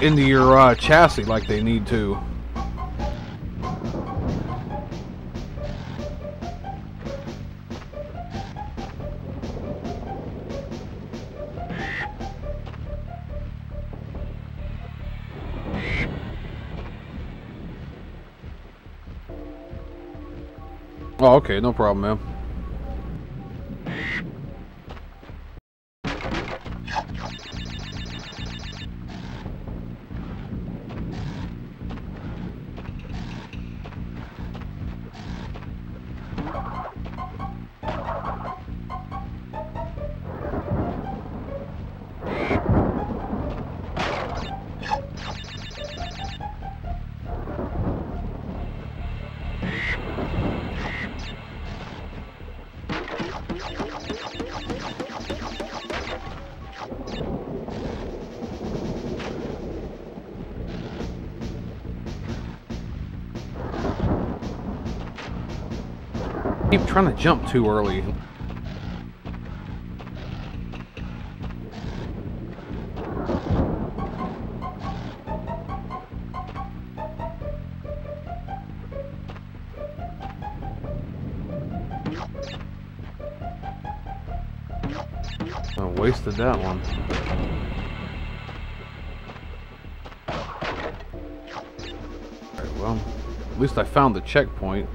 into your chassis like they need to. Oh, okay, no problem, man. Keep trying to jump too early. I wasted that one. Alright, well, at least I found the checkpoint.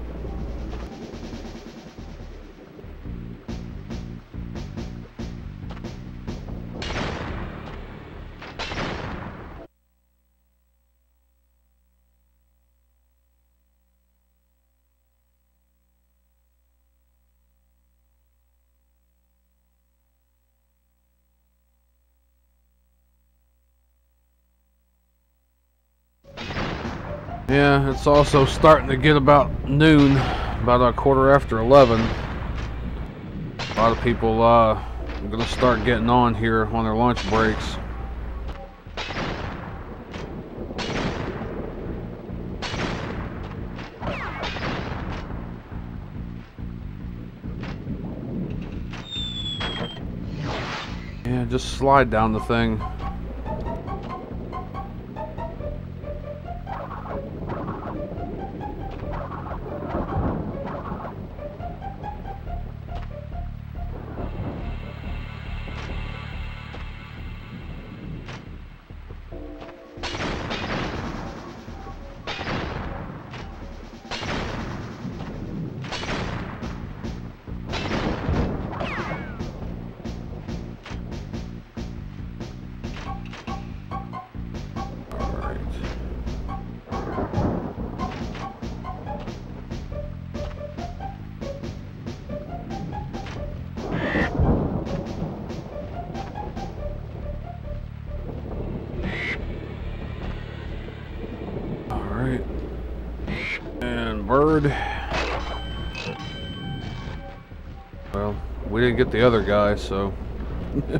Yeah, it's also starting to get about noon, about a quarter after 11. A lot of people are going to start getting on here on their lunch breaks. Yeah, just slide down the thing. And bird. Well, we didn't get the other guy, so. I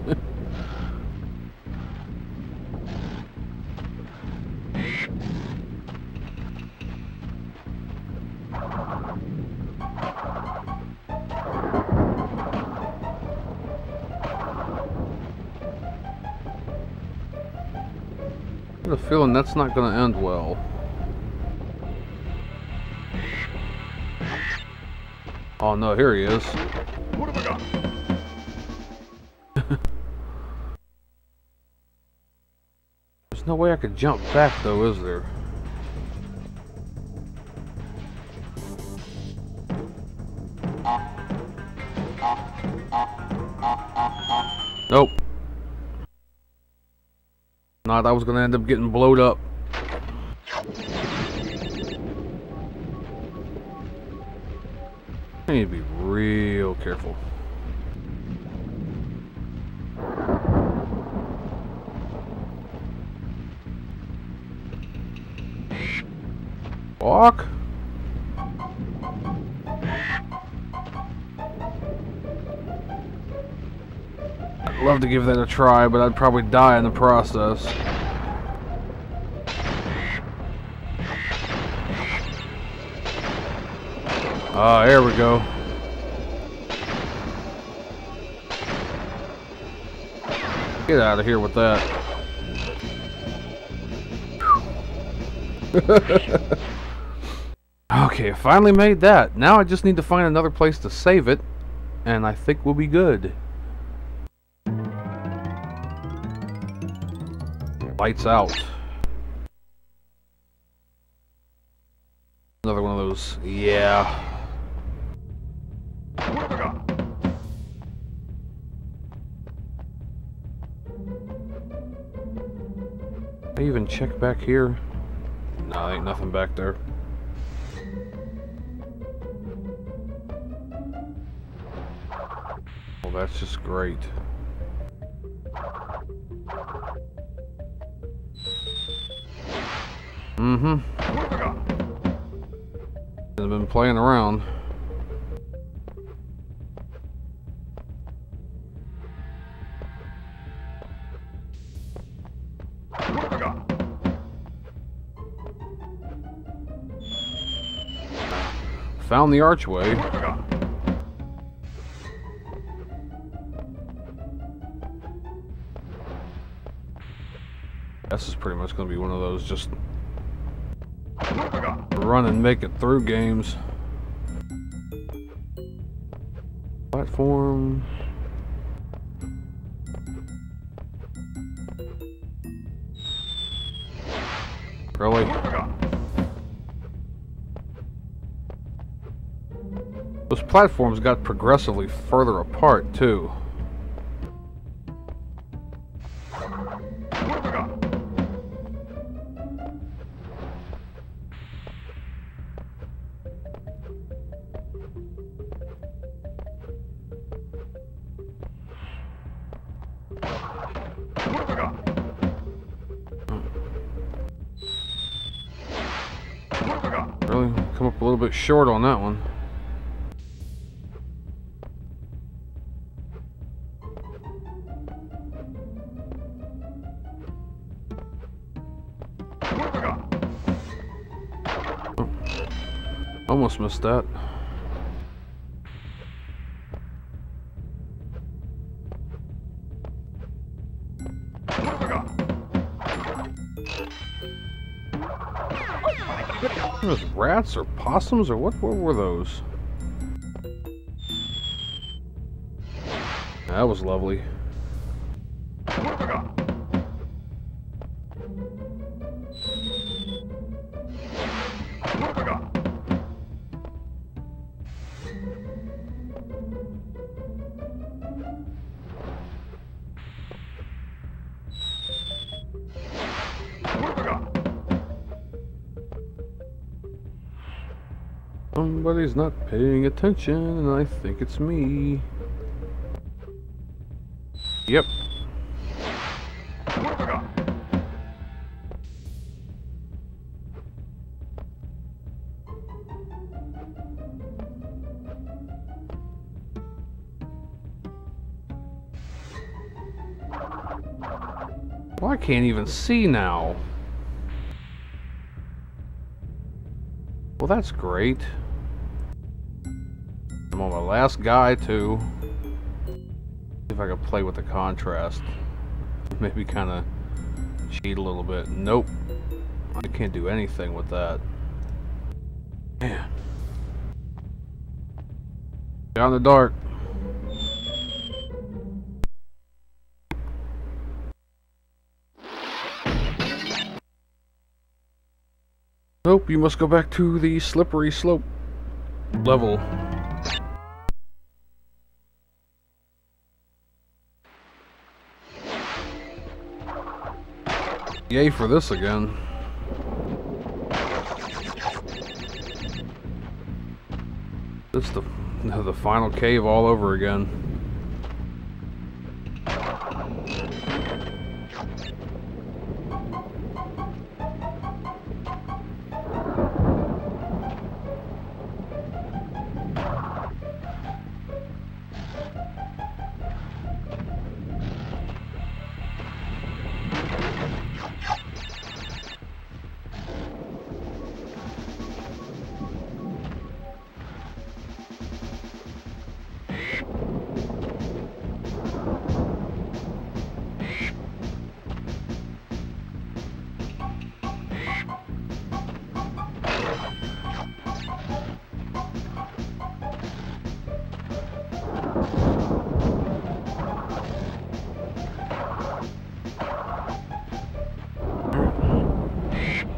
have a feeling that's not going to end well. Oh no, here he is. What have I got? There's no way I could jump back though, is there? Nope. Not, I was gonna end up getting blowed up. I need to be real careful. Walk. I'd love to give that a try, but I'd probably die in the process. Ah, there we go. Get out of here with that. Okay, finally made that. Now I just need to find another place to save it, and I think we'll be good. Lights out. Another one of those, yeah. I even check back here? No, ain't nothing back there. Well, that's just great. Mm-hmm. I've been playing around. Found the archway. This is pretty much going to be one of those just run and make it through games. Platform. Really? Those platforms got progressively further apart, too. Really? Come up a little bit short on that one. Almost missed that. Those rats or possums or what were those? That was lovely. Somebody's not paying attention, and I think it's me. Yep. Well, I can't even see now. Well, that's great. I'm on my last guy, too. See if I can play with the contrast. Maybe kind of cheat a little bit. Nope. I can't do anything with that. Man. Down in the dark. Nope, you must go back to the slippery slope level. Yay for this again. It's the final cave all over again.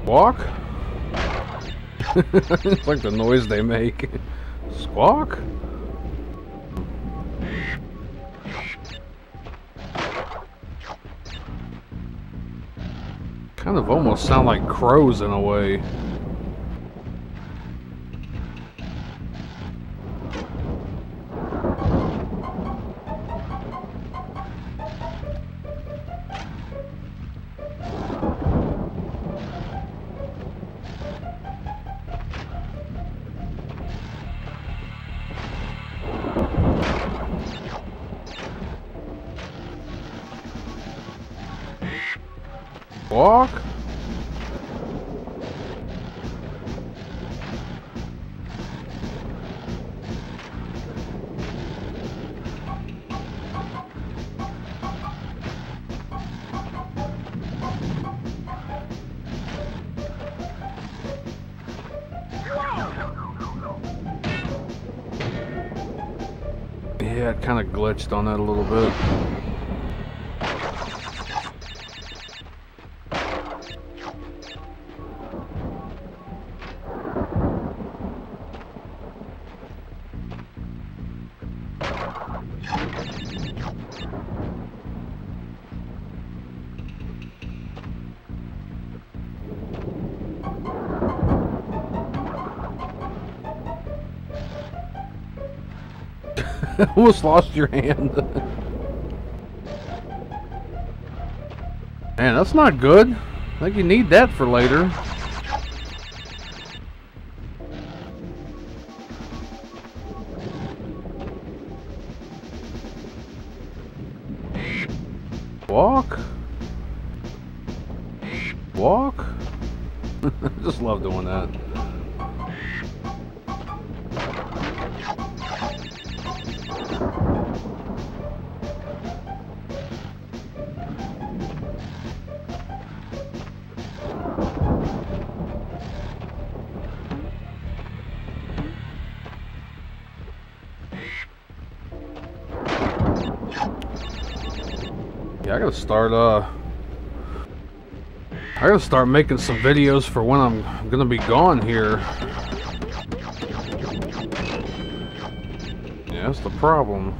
Squawk? It's like the noise they make. Squawk? Kind of almost sound like crows in a way. Walk? Yeah, it kind of glitched on that a little bit. Almost lost your hand. Man, that's not good. I think you need that for later. Walk. Walk. I just love doing that. Yeah, I gotta start making some videos for when I'm gonna be gone here. Yeah, that's the problem.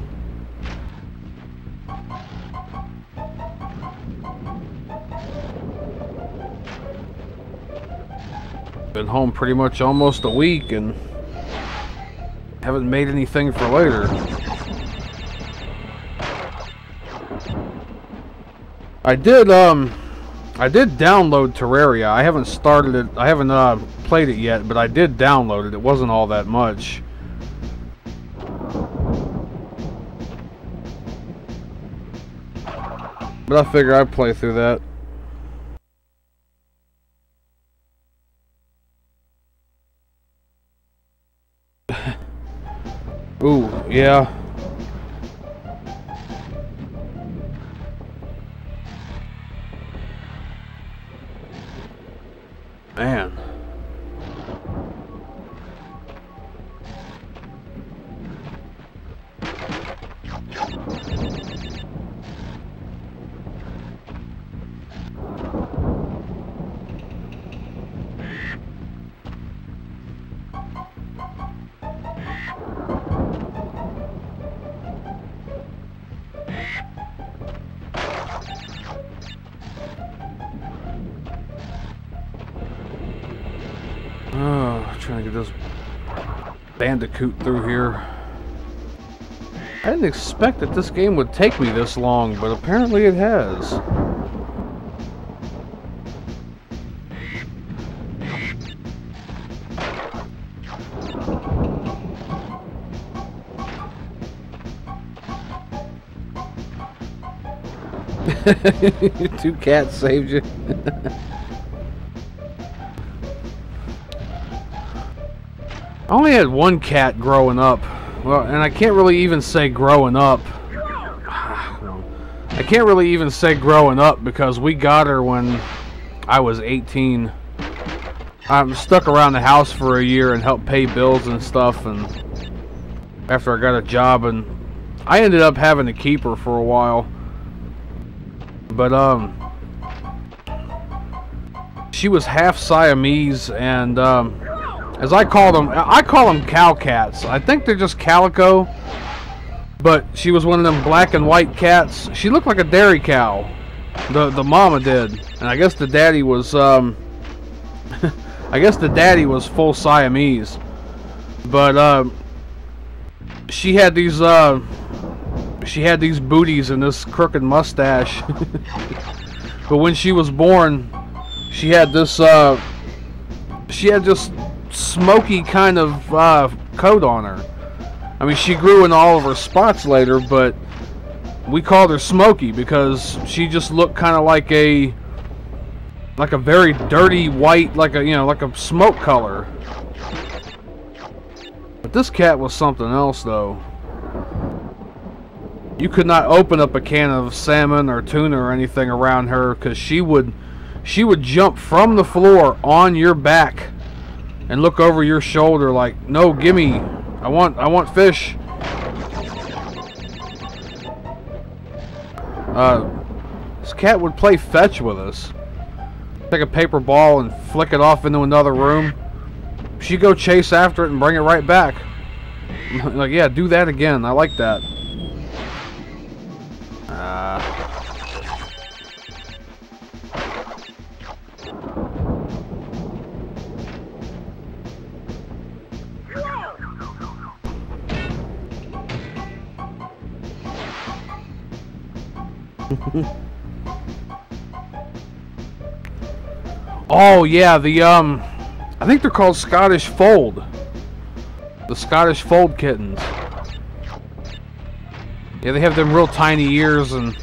Been home pretty much almost a week and haven't made anything for later. I did download Terraria. I haven't started it. I haven't played it yet, but I did download it. It wasn't all that much. But I figure I'd play through that. Ooh, yeah. Man. Trying to get this Bandicoot through here. I didn't expect that this game would take me this long, but apparently it has. Two cats saved you. I only had one cat growing up. Well, and I can't really even say growing up. I can't really even say growing up because we got her when I was 18. I stuck around the house for a year and helped pay bills and stuff, and after I got a job, and I ended up having to keep her for a while. But she was half Siamese, and as I call them cow cats. I think they're just calico, but she was one of them black and white cats. She looked like a dairy cow. The mama did, and I guess the daddy was I guess the daddy was full Siamese, but she had these booties and this crooked mustache. But when she was born, she had this smoky kind of coat on her. I mean, she grew in all of her spots later, but we called her Smokey because she just looked kind of like a very dirty white, like a smoke color. But this cat was something else, though. You could not open up a can of salmon or tuna or anything around her because she would jump from the floor on your back and look over your shoulder like, "No, gimme! I want fish." This cat would play fetch with us. Take a paper ball and flick it off into another room. She'd go chase after it and bring it right back. Like, yeah, do that again. I like that. Oh yeah, I think they're called Scottish Fold. The Scottish Fold kittens. Yeah, they have them real tiny ears and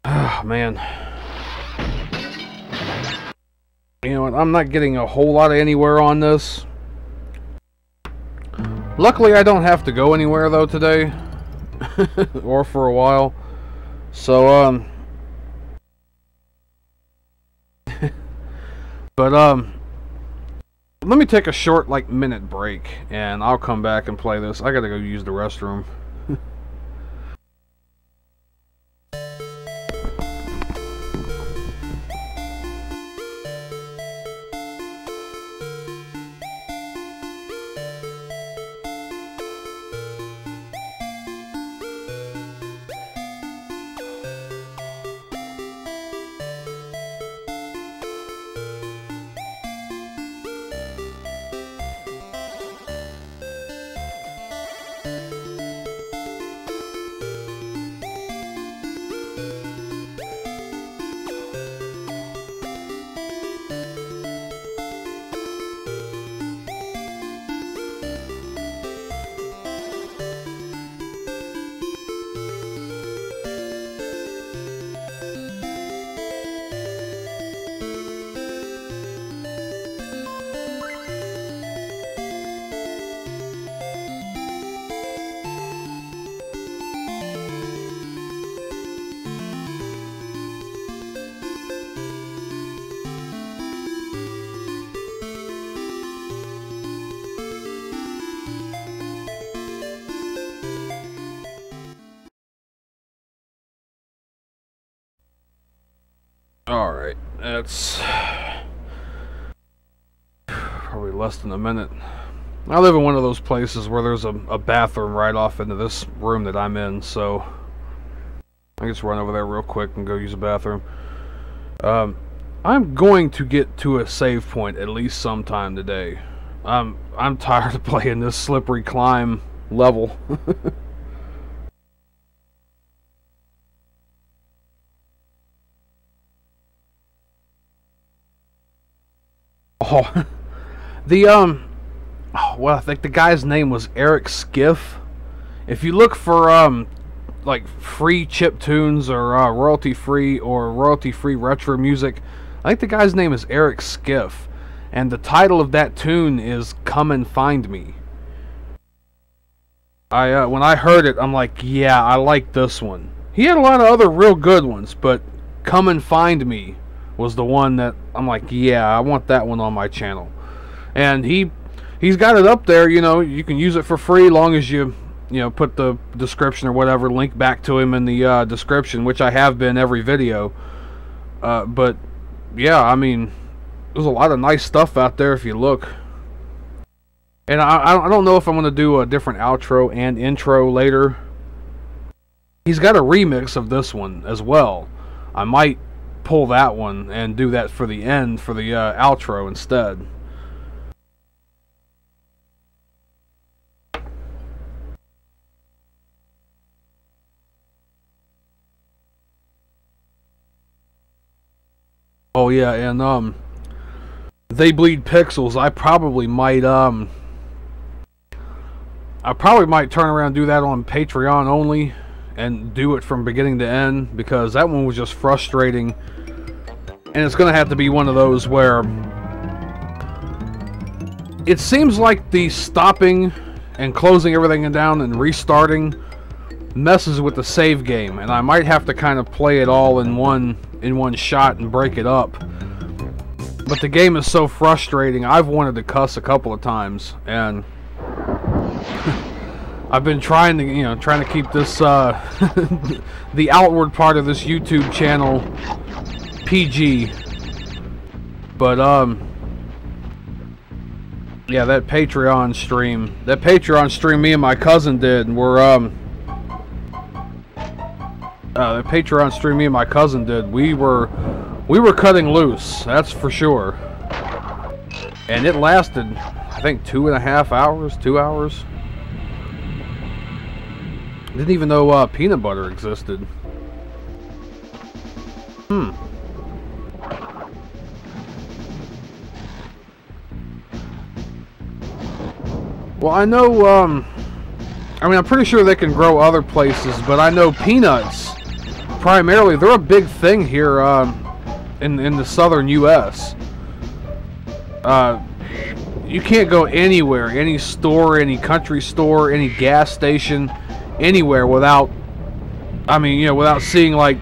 oh man. You know what, I'm not getting a whole lot of anywhere on this. Luckily, I don't have to go anywhere though today, or for a while. So but let me take a short minute break, and I'll come back and play this. I gotta go use the restroom. Alright, that's probably less than a minute. I live in one of those places where there's a bathroom right off into this room that I'm in, so I just run over there real quick and go use the bathroom. I'm going to get to a save point at least sometime today. I'm tired of playing this slippery climb level. Oh, well, I think the guy's name was Eric Skiff. If you look for like free chip tunes or royalty free retro music, I think the guy's name is Eric Skiff, and the title of that tune is "Come and Find Me." When I heard it, I'm like, yeah, I like this one. He had a lot of other real good ones, but "Come and Find Me" was the one that I'm like, yeah, I want that one on my channel. And he's got it up there, you know, you can use it for free long as you put the description or whatever, link back to him in the description, which I have been every video. But yeah, I mean, there's a lot of nice stuff out there if you look. And I don't know if I'm going to do a different outro and intro later. He's got a remix of this one as well. I might pull that one and do that for the end, for the outro instead. Oh yeah, and They Bleed Pixels, I probably might turn around and do that on Patreon only and do it from beginning to end, because that one was just frustrating. And it's gonna have to be one of those where it seems like the stopping and closing everything down and restarting messes with the save game, and I might have to kind of play it all in one shot and break it up. But the game is so frustrating. I've wanted to cuss a couple of times, and I've been trying to keep this the outward part of this YouTube channel PG. But yeah, that Patreon stream me and my cousin did, and the Patreon stream me and my cousin did, we were cutting loose, that's for sure. And it lasted, I think, 2.5 hours, 2 hours. Didn't even know peanut butter existed. Well, I know, I mean, I'm pretty sure they can grow other places, but I know peanuts, primarily, they're a big thing here in the southern U.S. You can't go anywhere, any store, any country store, any gas station, anywhere without, I mean, without seeing like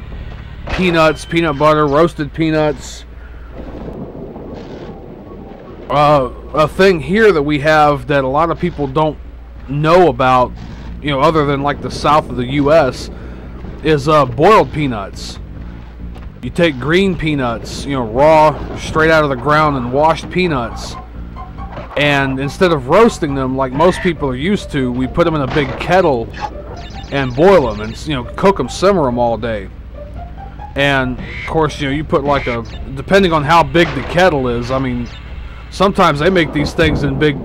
peanuts, peanut butter, roasted peanuts. A thing here that we have that a lot of people don't know about, other than like the south of the U.S., is boiled peanuts. You take green peanuts, raw, straight out of the ground, and washed peanuts, and instead of roasting them like most people are used to, we put them in a big kettle and boil them, and cook them, simmer them all day. And of course, you put like depending on how big the kettle is, I mean, sometimes they make these things in big,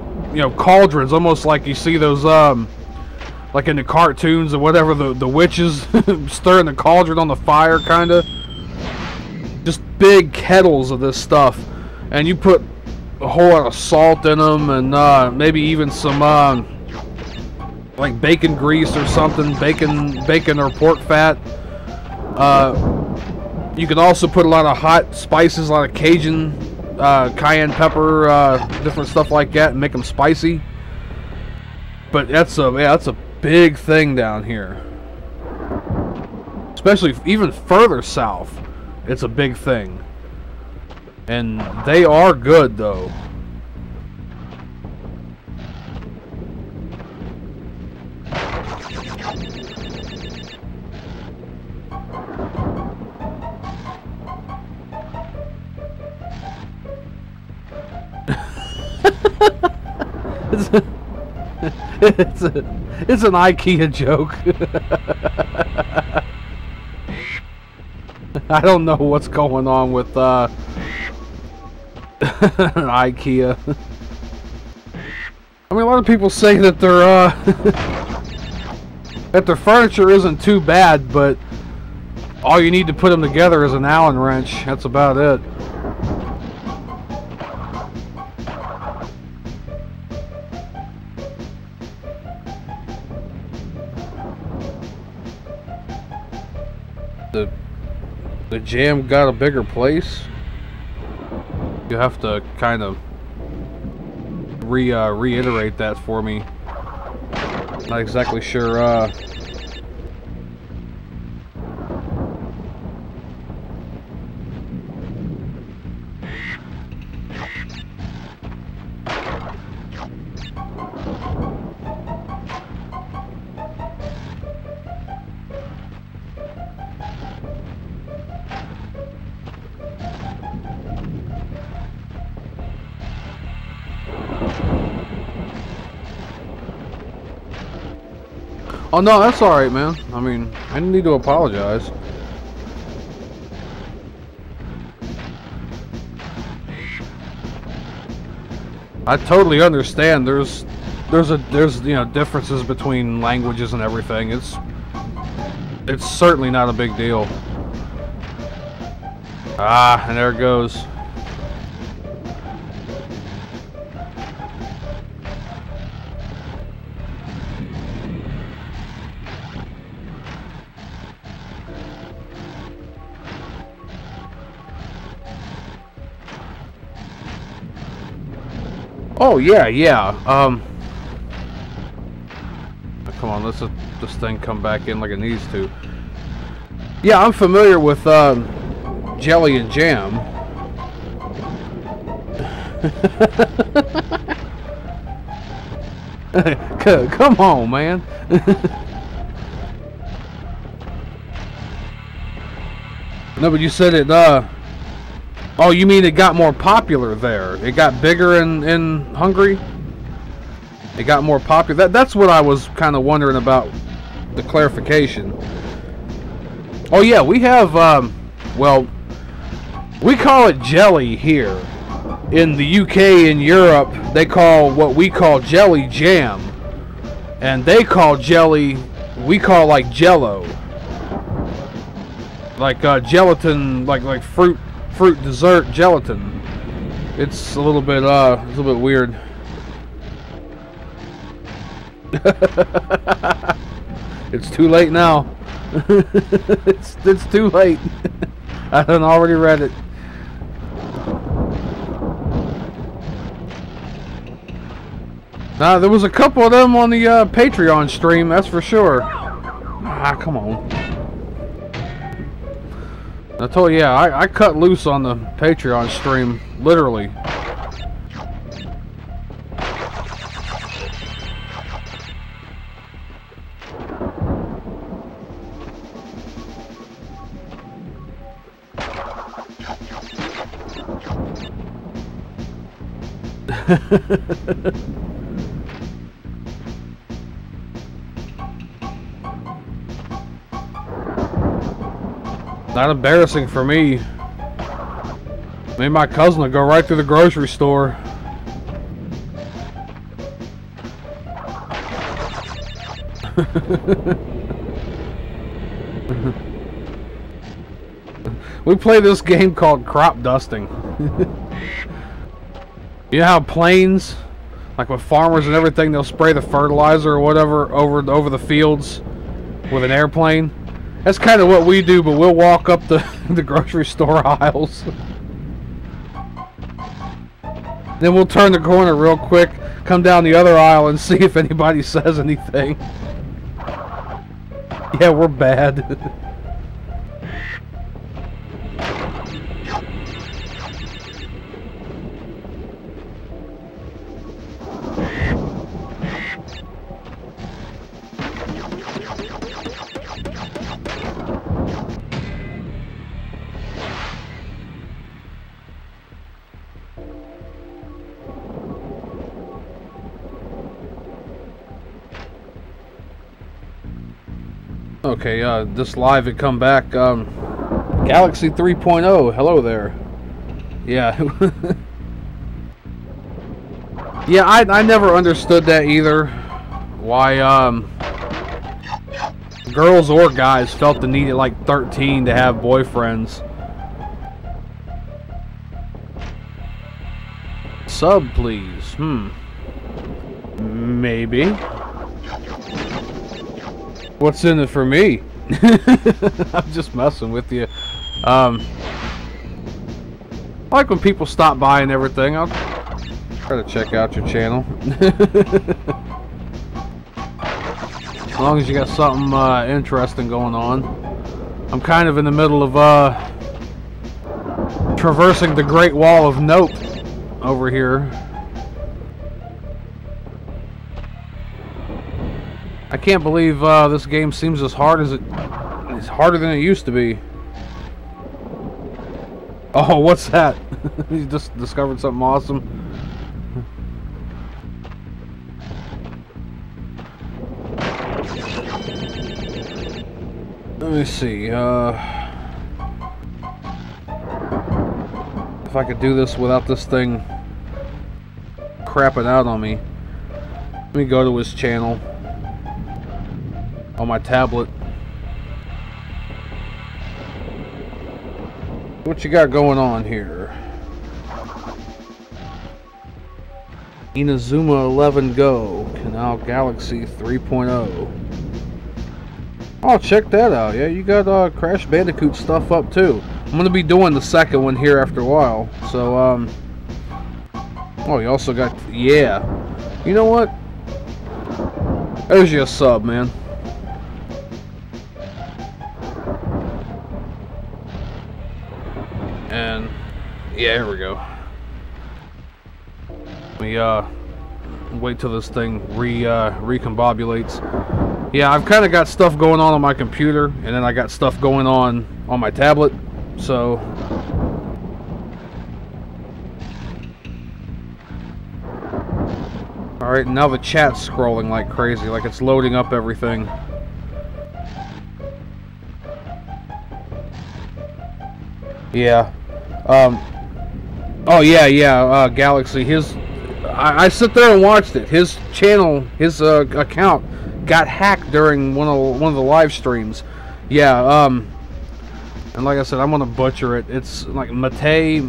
cauldrons, almost like you see those, like in the cartoons or whatever, the witches stirring the cauldron on the fire, kind of. Just big kettles of this stuff, and you put a whole lot of salt in them, and maybe even some like bacon grease or something, bacon or pork fat. You can also put a lot of hot spices, a lot of Cajun, cayenne pepper, different stuff like that, and make them spicy. But that's a big thing down here, especially even further south. It's a big thing, and they are good though. It's an IKEA joke. I don't know what's going on with IKEA. I mean, a lot of people say that their furniture isn't too bad, but all you need to put them together is an Allen wrench. That's about it. The jam got a bigger place. You have to kind of reiterate that for me. Not exactly sure. Oh no, that's alright, man. I mean, I didn't need to apologize. I totally understand. There's you know, differences between languages and everything. It's certainly not a big deal. Ah, and there it goes. Oh yeah, yeah. Come on, let's let this thing come back in like it needs to. Yeah, I'm familiar with jelly and jam. Come on, man. No, but you said it. Oh, you mean it got more popular there? It got bigger in Hungary? It got more popular? That's what I was kind of wondering about, the clarification. Oh yeah, we have, well, we call it jelly here. In the UK and Europe, they call what we call jelly jam. And they call jelly, we call like jello. Like gelatin, like fruit dessert gelatin. It's a little bit weird. It's too late now. it's too late. I done already read it. Now there was a couple of them on the Patreon stream, that's for sure. Ah, come on. I told you, yeah, I cut loose on the Patreon stream, literally. Not embarrassing for me. Me and my cousin will go right through the grocery store. We play this game called crop dusting. You know how planes, like with farmers and everything, they'll spray the fertilizer or whatever over the fields with an airplane? That's kind of what we do, but we'll walk up the grocery store aisles. Then we'll turn the corner real quick, come down the other aisle and see if anybody says anything. Yeah, we're bad. Okay, this live had come back. Galaxy 3.0, hello there. Yeah. Yeah, I never understood that either. Why, girls or guys felt the need at like 13 to have boyfriends. Sub, please. Maybe. What's in it for me? I'm just messing with you. I like when people stop by and everything. I'll try to check out your channel. As long as you got something interesting going on. I'm kind of in the middle of traversing the Great Wall of Nope over here. I can't believe this game seems as hard as it's harder than it used to be. Oh, what's that? You just discovered something awesome. Let me see, if I could do this without this thing crapping out on me. Let me go to his channel on my tablet. What you got going on here? Inazuma 11 Go, Canal Galaxy 3.0. Oh, check that out. Yeah, you got Crash Bandicoot stuff up too. I'm gonna be doing the second one here after a while. So, oh, you also got, yeah. You know what? There's your sub, man. And, yeah, here we go. Let me, wait till this thing recombobulates. Yeah, I've kind of got stuff going on my computer, and then I got stuff going on my tablet, so... Alright, now the chat's scrolling like crazy, like it's loading up everything. Yeah. Oh, yeah, Galaxy, I sit there and watched it. His channel, his account got hacked during one of the live streams. Yeah, and like I said, I'm gonna butcher it. It's like Mate,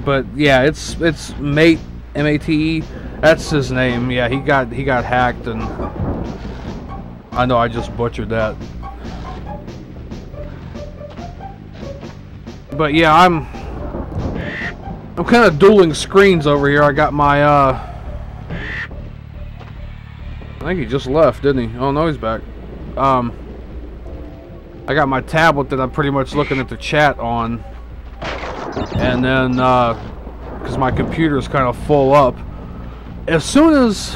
but yeah, it's Mate, M-A-T-E. That's his name. Yeah, he got hacked, and I know I just butchered that. But yeah, I'm kind of dueling screens over here. I got my I think he just left, didn't he? Oh no, he's back. I got my tablet that I'm pretty much looking at the chat on, and then because my computer's kind of full up. As soon as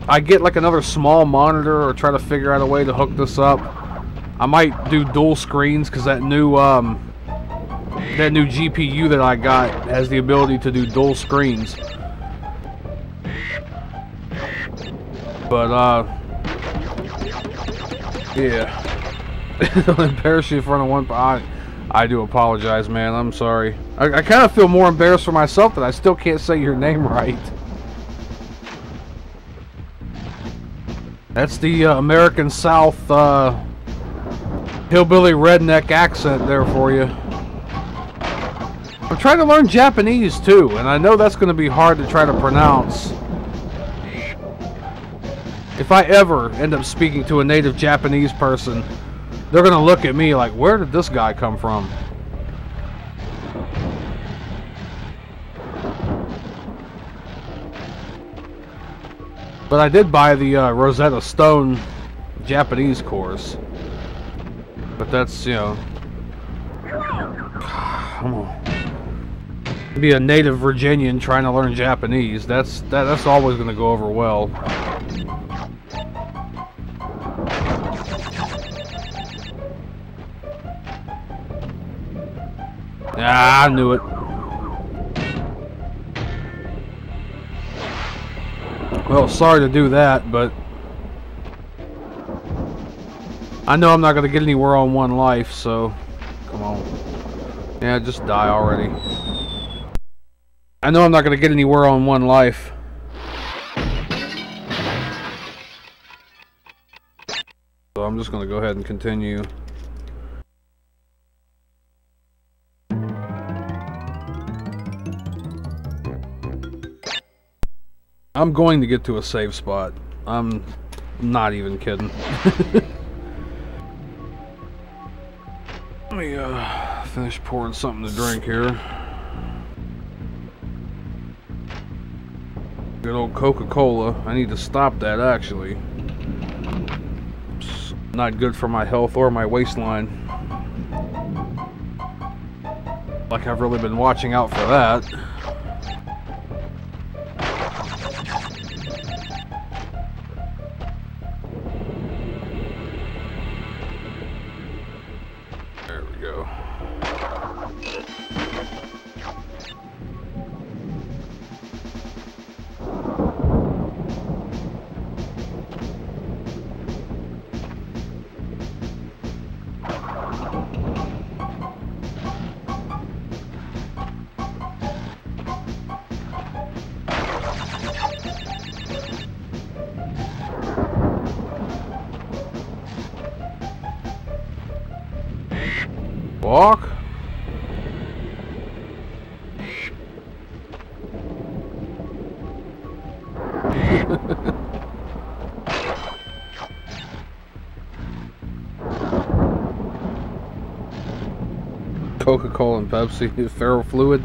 I get like another small monitor or try to figure out a way to hook this up, I might do dual screens, because that new GPU that I got has the ability to do dual screens. But yeah. Don't embarrass you in front of one. I do apologize, man. I'm sorry. I kind of feel more embarrassed for myself that I still can't say your name right. That's the American South hillbilly redneck accent there for you. I'm trying to learn Japanese too, and I know that's going to be hard to try to pronounce. If I ever end up speaking to a native Japanese person, they're going to look at me like, where did this guy come from? But I did buy the Rosetta Stone Japanese course. But that's, you know... Come on. Be a native Virginian trying to learn Japanese. That's always going to go over well. Ah, I knew it. Well, sorry to do that, but I know I'm not going to get anywhere on one life, so come on. Yeah, just die already. I know I'm not going to get anywhere on one life. So I'm just going to go ahead and continue. I'm going to get to a save spot. I'm not even kidding. Let me finish pouring something to drink here. Good old Coca-Cola. I need to stop that, actually. It's not good for my health or my waistline. Like I've really been watching out for that. Walk. Coca-Cola and Pepsi, ferrofluid.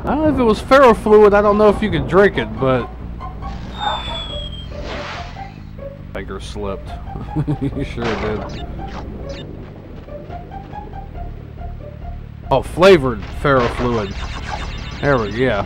I don't know if it was ferrofluid. I don't know if you could drink it, but finger slipped. You sure did. Oh, flavored ferrofluid. There we go. Yeah.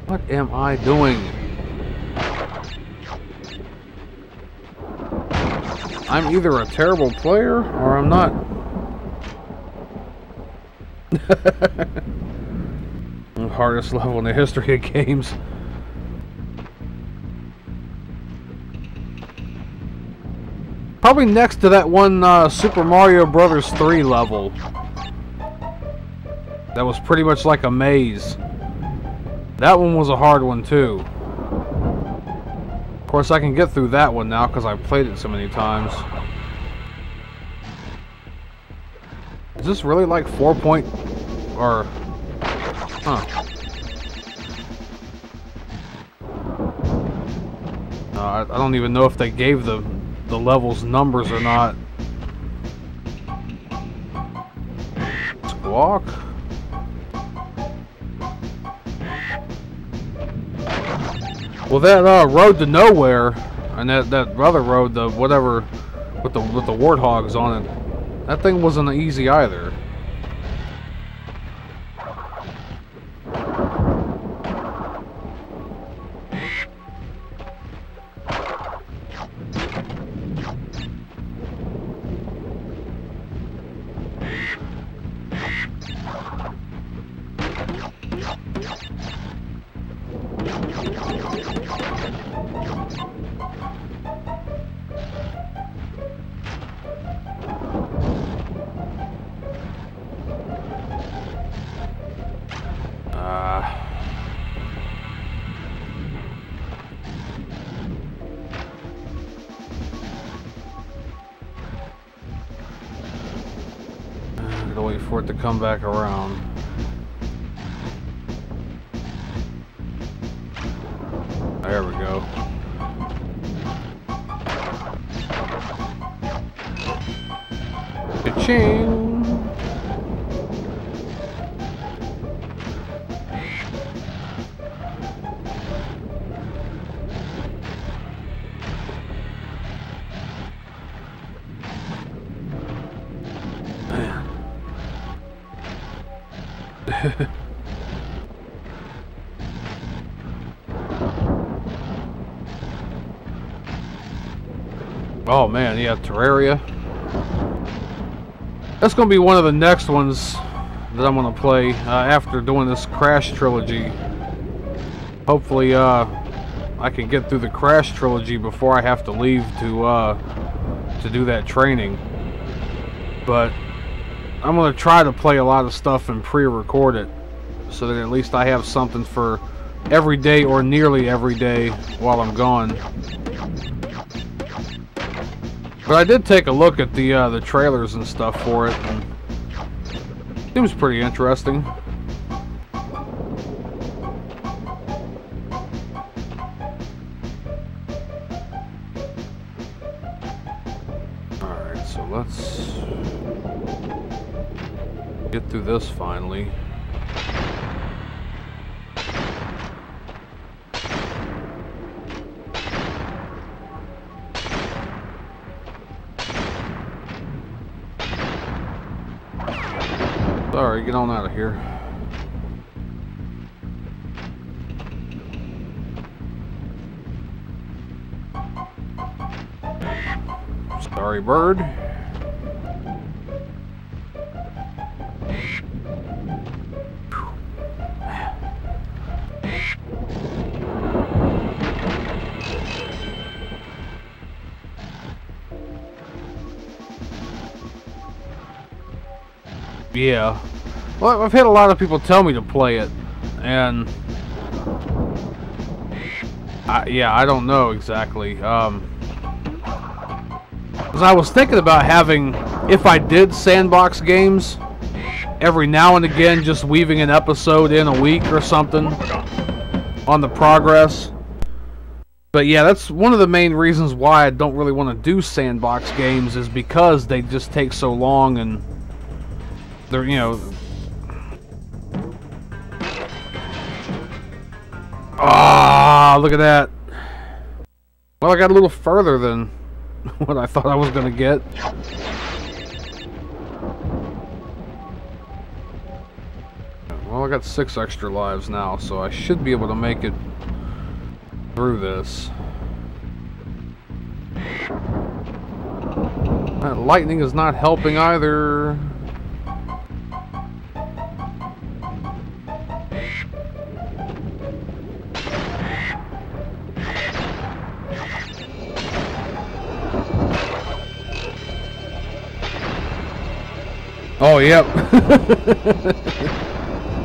What am I doing? I'm either a terrible player or I'm not. The hardest level in the history of games. Probably next to that one Super Mario Brothers 3 level. That was pretty much like a maze. That one was a hard one too. Of course I can get through that one now because I've played it so many times. Is this really like 4 point or... Huh. I don't even know if they gave the levels numbers or not. Squawk. Well, that road to nowhere, and that other road, the whatever, with the warthogs on it, that thing wasn't easy either. Wait for it to come back around. There we go. Ka-ching! Oh man, yeah, Terraria. That's gonna be one of the next ones that I'm gonna play after doing this Crash trilogy. Hopefully, I can get through the Crash trilogy before I have to leave to do that training. But I'm gonna try to play a lot of stuff and pre-record it, so that at least I have something for every day or nearly every day while I'm gone. But I did take a look at the trailers and stuff for it, and it seems pretty interesting. Alright, so let's get through this finally. Sorry, get on out of here. Sorry, bird. Yeah. Well, I've had a lot of people tell me to play it, and yeah, I don't know exactly. 'Cause I was thinking about having, if I did sandbox games, every now and again just weaving an episode in a week or something on the progress. But yeah, that's one of the main reasons why I don't really want to do sandbox games, is because they just take so long, and they're, you know... Ah, look at that. Well, I got a little further than what I thought I was going to get. Well, I got 6 extra lives now, so I should be able to make it through this. That lightning is not helping either. Oh, yep.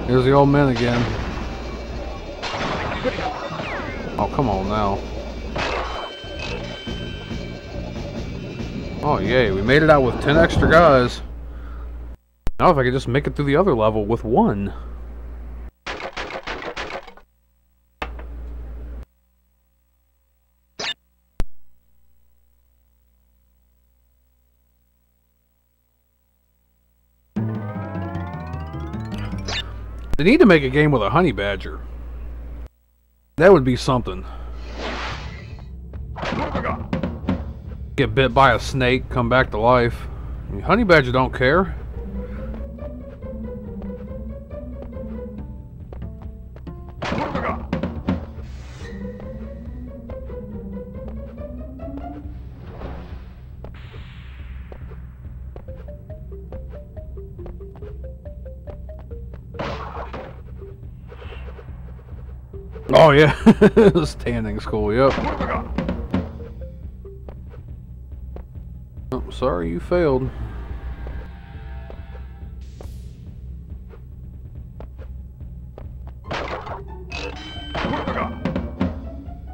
Here's the old man again. Oh, come on now. Oh, yay. We made it out with 10 extra guys. Now if I could just make it through the other level with 1. They need to make a game with a honey badger. That would be something. Get bit by a snake, come back to life. I mean, honey badger don't care. Oh yeah, standing school, yep. Oh, sorry, you failed.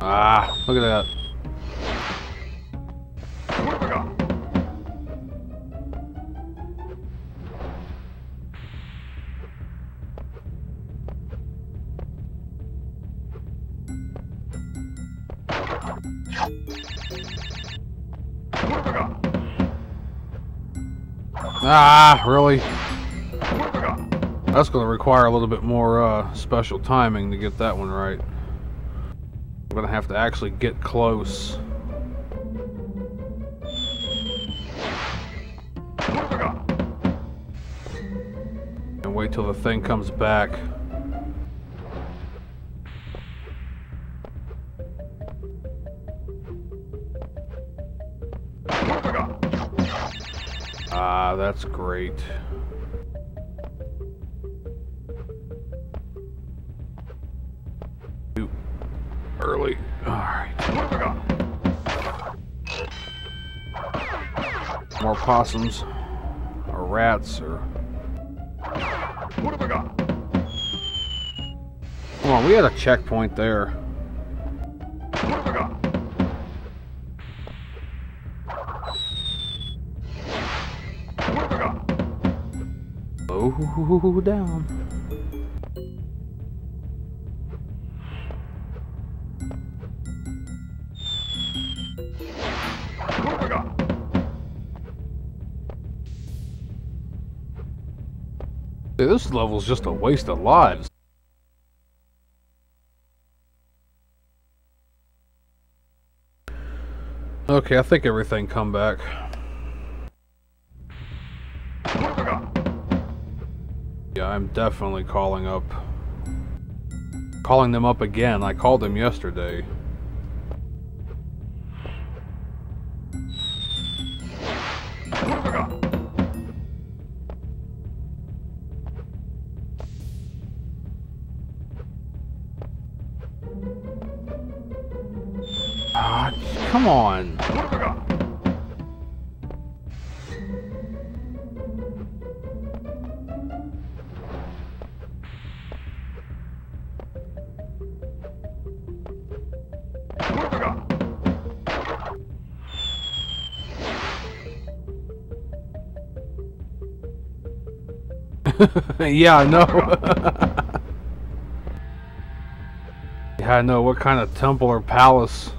Ah, look at that. Ah, really? That's going to require a little bit more special timing to get that one right. I'm going to have to actually get close. And wait till the thing comes back. Ah, that's great. Too early. Alright. More possums. Or rats, or... Come on, we had a checkpoint there. Oh, down. Dude, this level's just a waste of lives. Okay, I think everything come back. Yeah, I'm definitely calling them up again. I called them yesterday. Ah, come on. Yeah, I know. Yeah, I know. What kind of temple or palace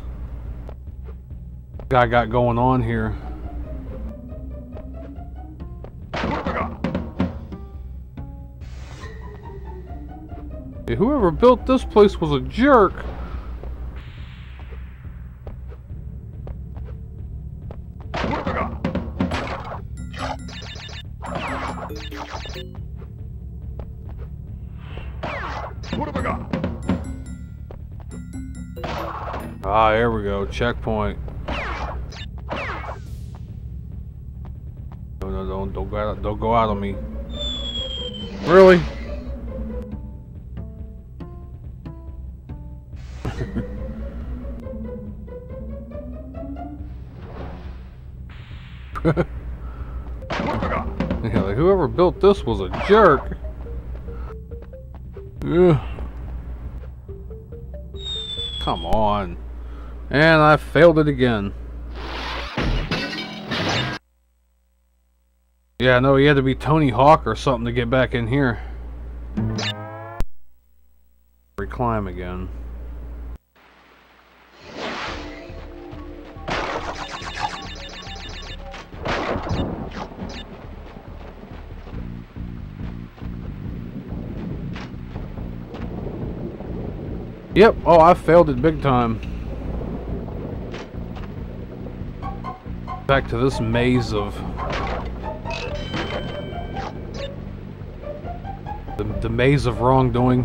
guy got going on here? Yeah, whoever built this place was a jerk. Ah, here we go. Checkpoint. No, don't go out on me. Really? Yeah, like whoever built this was a jerk. Ugh. Come on. And I failed it again. Yeah, no, he had to be Tony Hawk or something to get back in here. Reclimb again. Yep, oh, I failed it big time. Back to this maze of the maze of wrongdoing.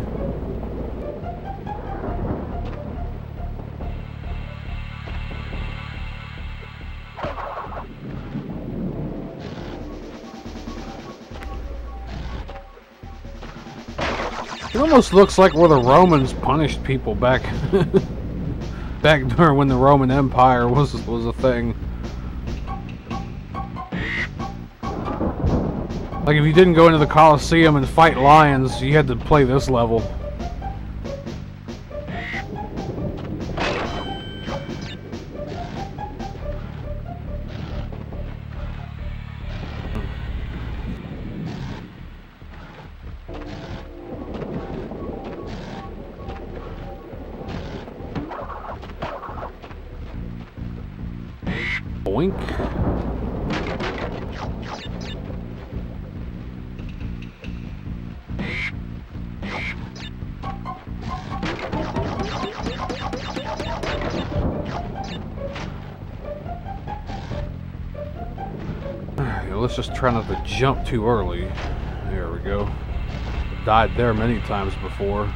It almost looks like where the Romans punished people back back during when the Roman Empire was a thing. Like if you didn't go into the Colosseum and fight lions, you had to play this level. Boink. Let's just try not to jump too early. There we go. Died there many times before.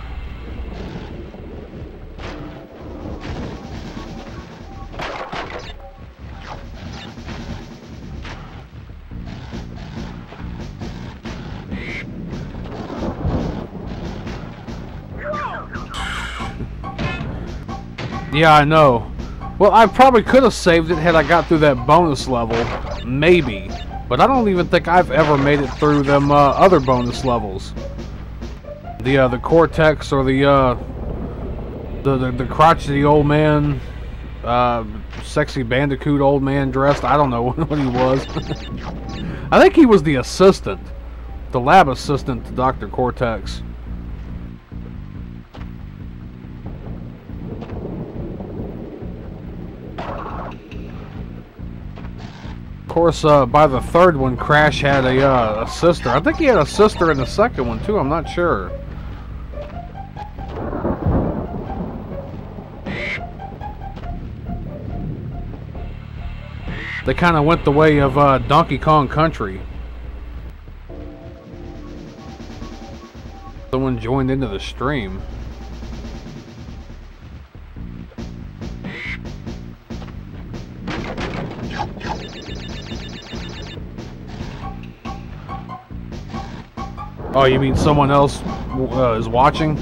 Yeah, I know. Well, I probably could have saved it had I got through that bonus level. Maybe. But I don't even think I've ever made it through them other bonus levels. The Cortex or the crotchety old man, sexy Bandicoot old man dressed. I don't know what he was. I think he was the assistant, the lab assistant to Dr. Cortex. Of course, by the third one, Crash had a sister. I think he had a sister in the second one, too. I'm not sure. They kind of went the way of Donkey Kong Country. Someone joined into the stream. Oh, you mean someone else is watching?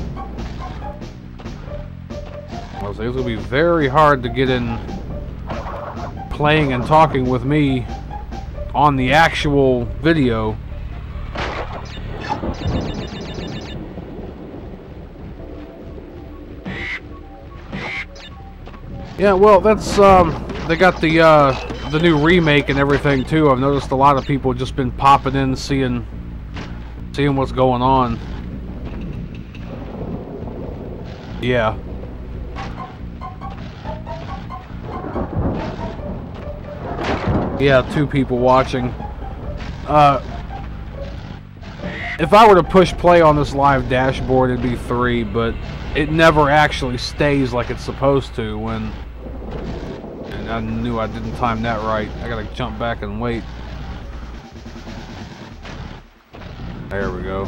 I was like, it's gonna be very hard to get in playing and talking with me on the actual video. Yeah, well, that's they got the new remake and everything too. I've noticed a lot of people just been popping in, seeing what's going on. Yeah. Yeah, 2 people watching. If I were to push play on this live dashboard, it'd be 3, but it never actually stays like it's supposed to when... And I knew I didn't time that right. I gotta jump back and wait. There we go.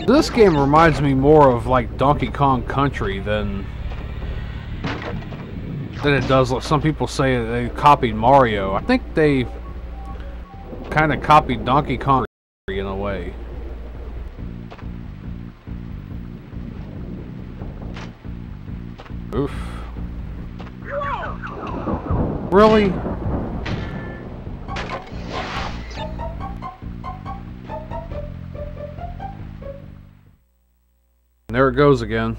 This game reminds me more of like Donkey Kong Country than it does. Like some people say they copied Mario. I think they kind of copied Donkey Kong in a way. Oof. Really? There it goes again.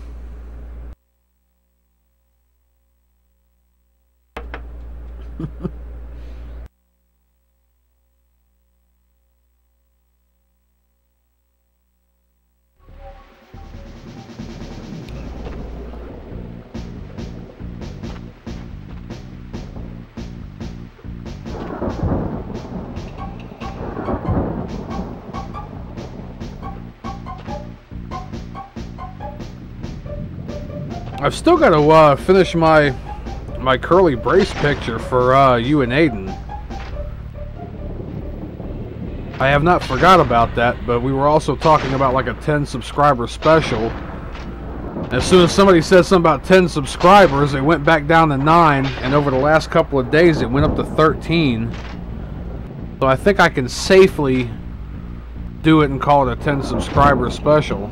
I've still got to finish my curly brace picture for you and Aiden. I have not forgot about that, but we were also talking about like a 10 subscriber special. As soon as somebody said something about 10 subscribers, it went back down to 9, and over the last couple of days it went up to 13. So I think I can safely do it and call it a 10 subscriber special.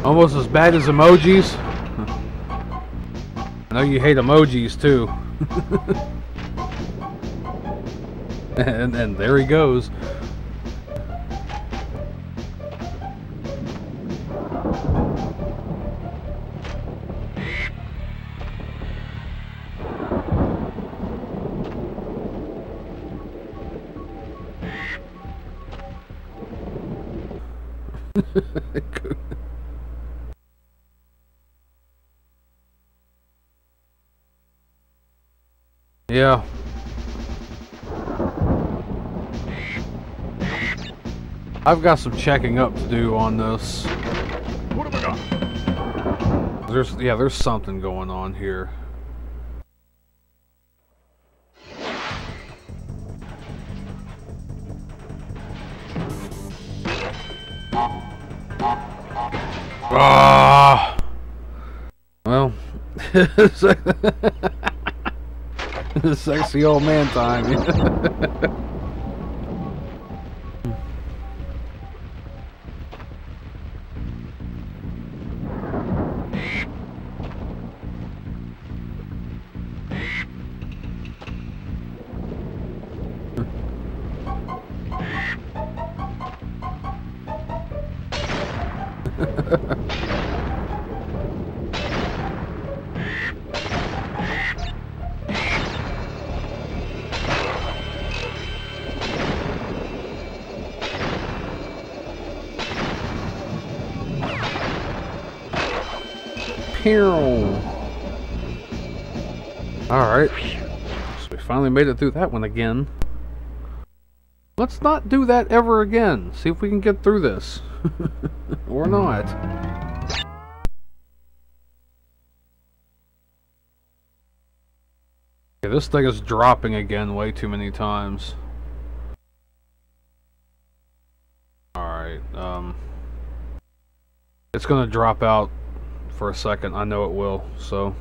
Almost as bad as emojis. I know you hate emojis too. and there he goes. Yeah. I've got some checking up to do on this. What have I got? There's something going on here. Ah. Well. Sexy old man time. Alright. So we finally made it through that one again. Let's not do that ever again. See if we can get through this. Or not. Okay, this thing is dropping again way too many times. Alright, it's gonna drop out for a second. I know it will, so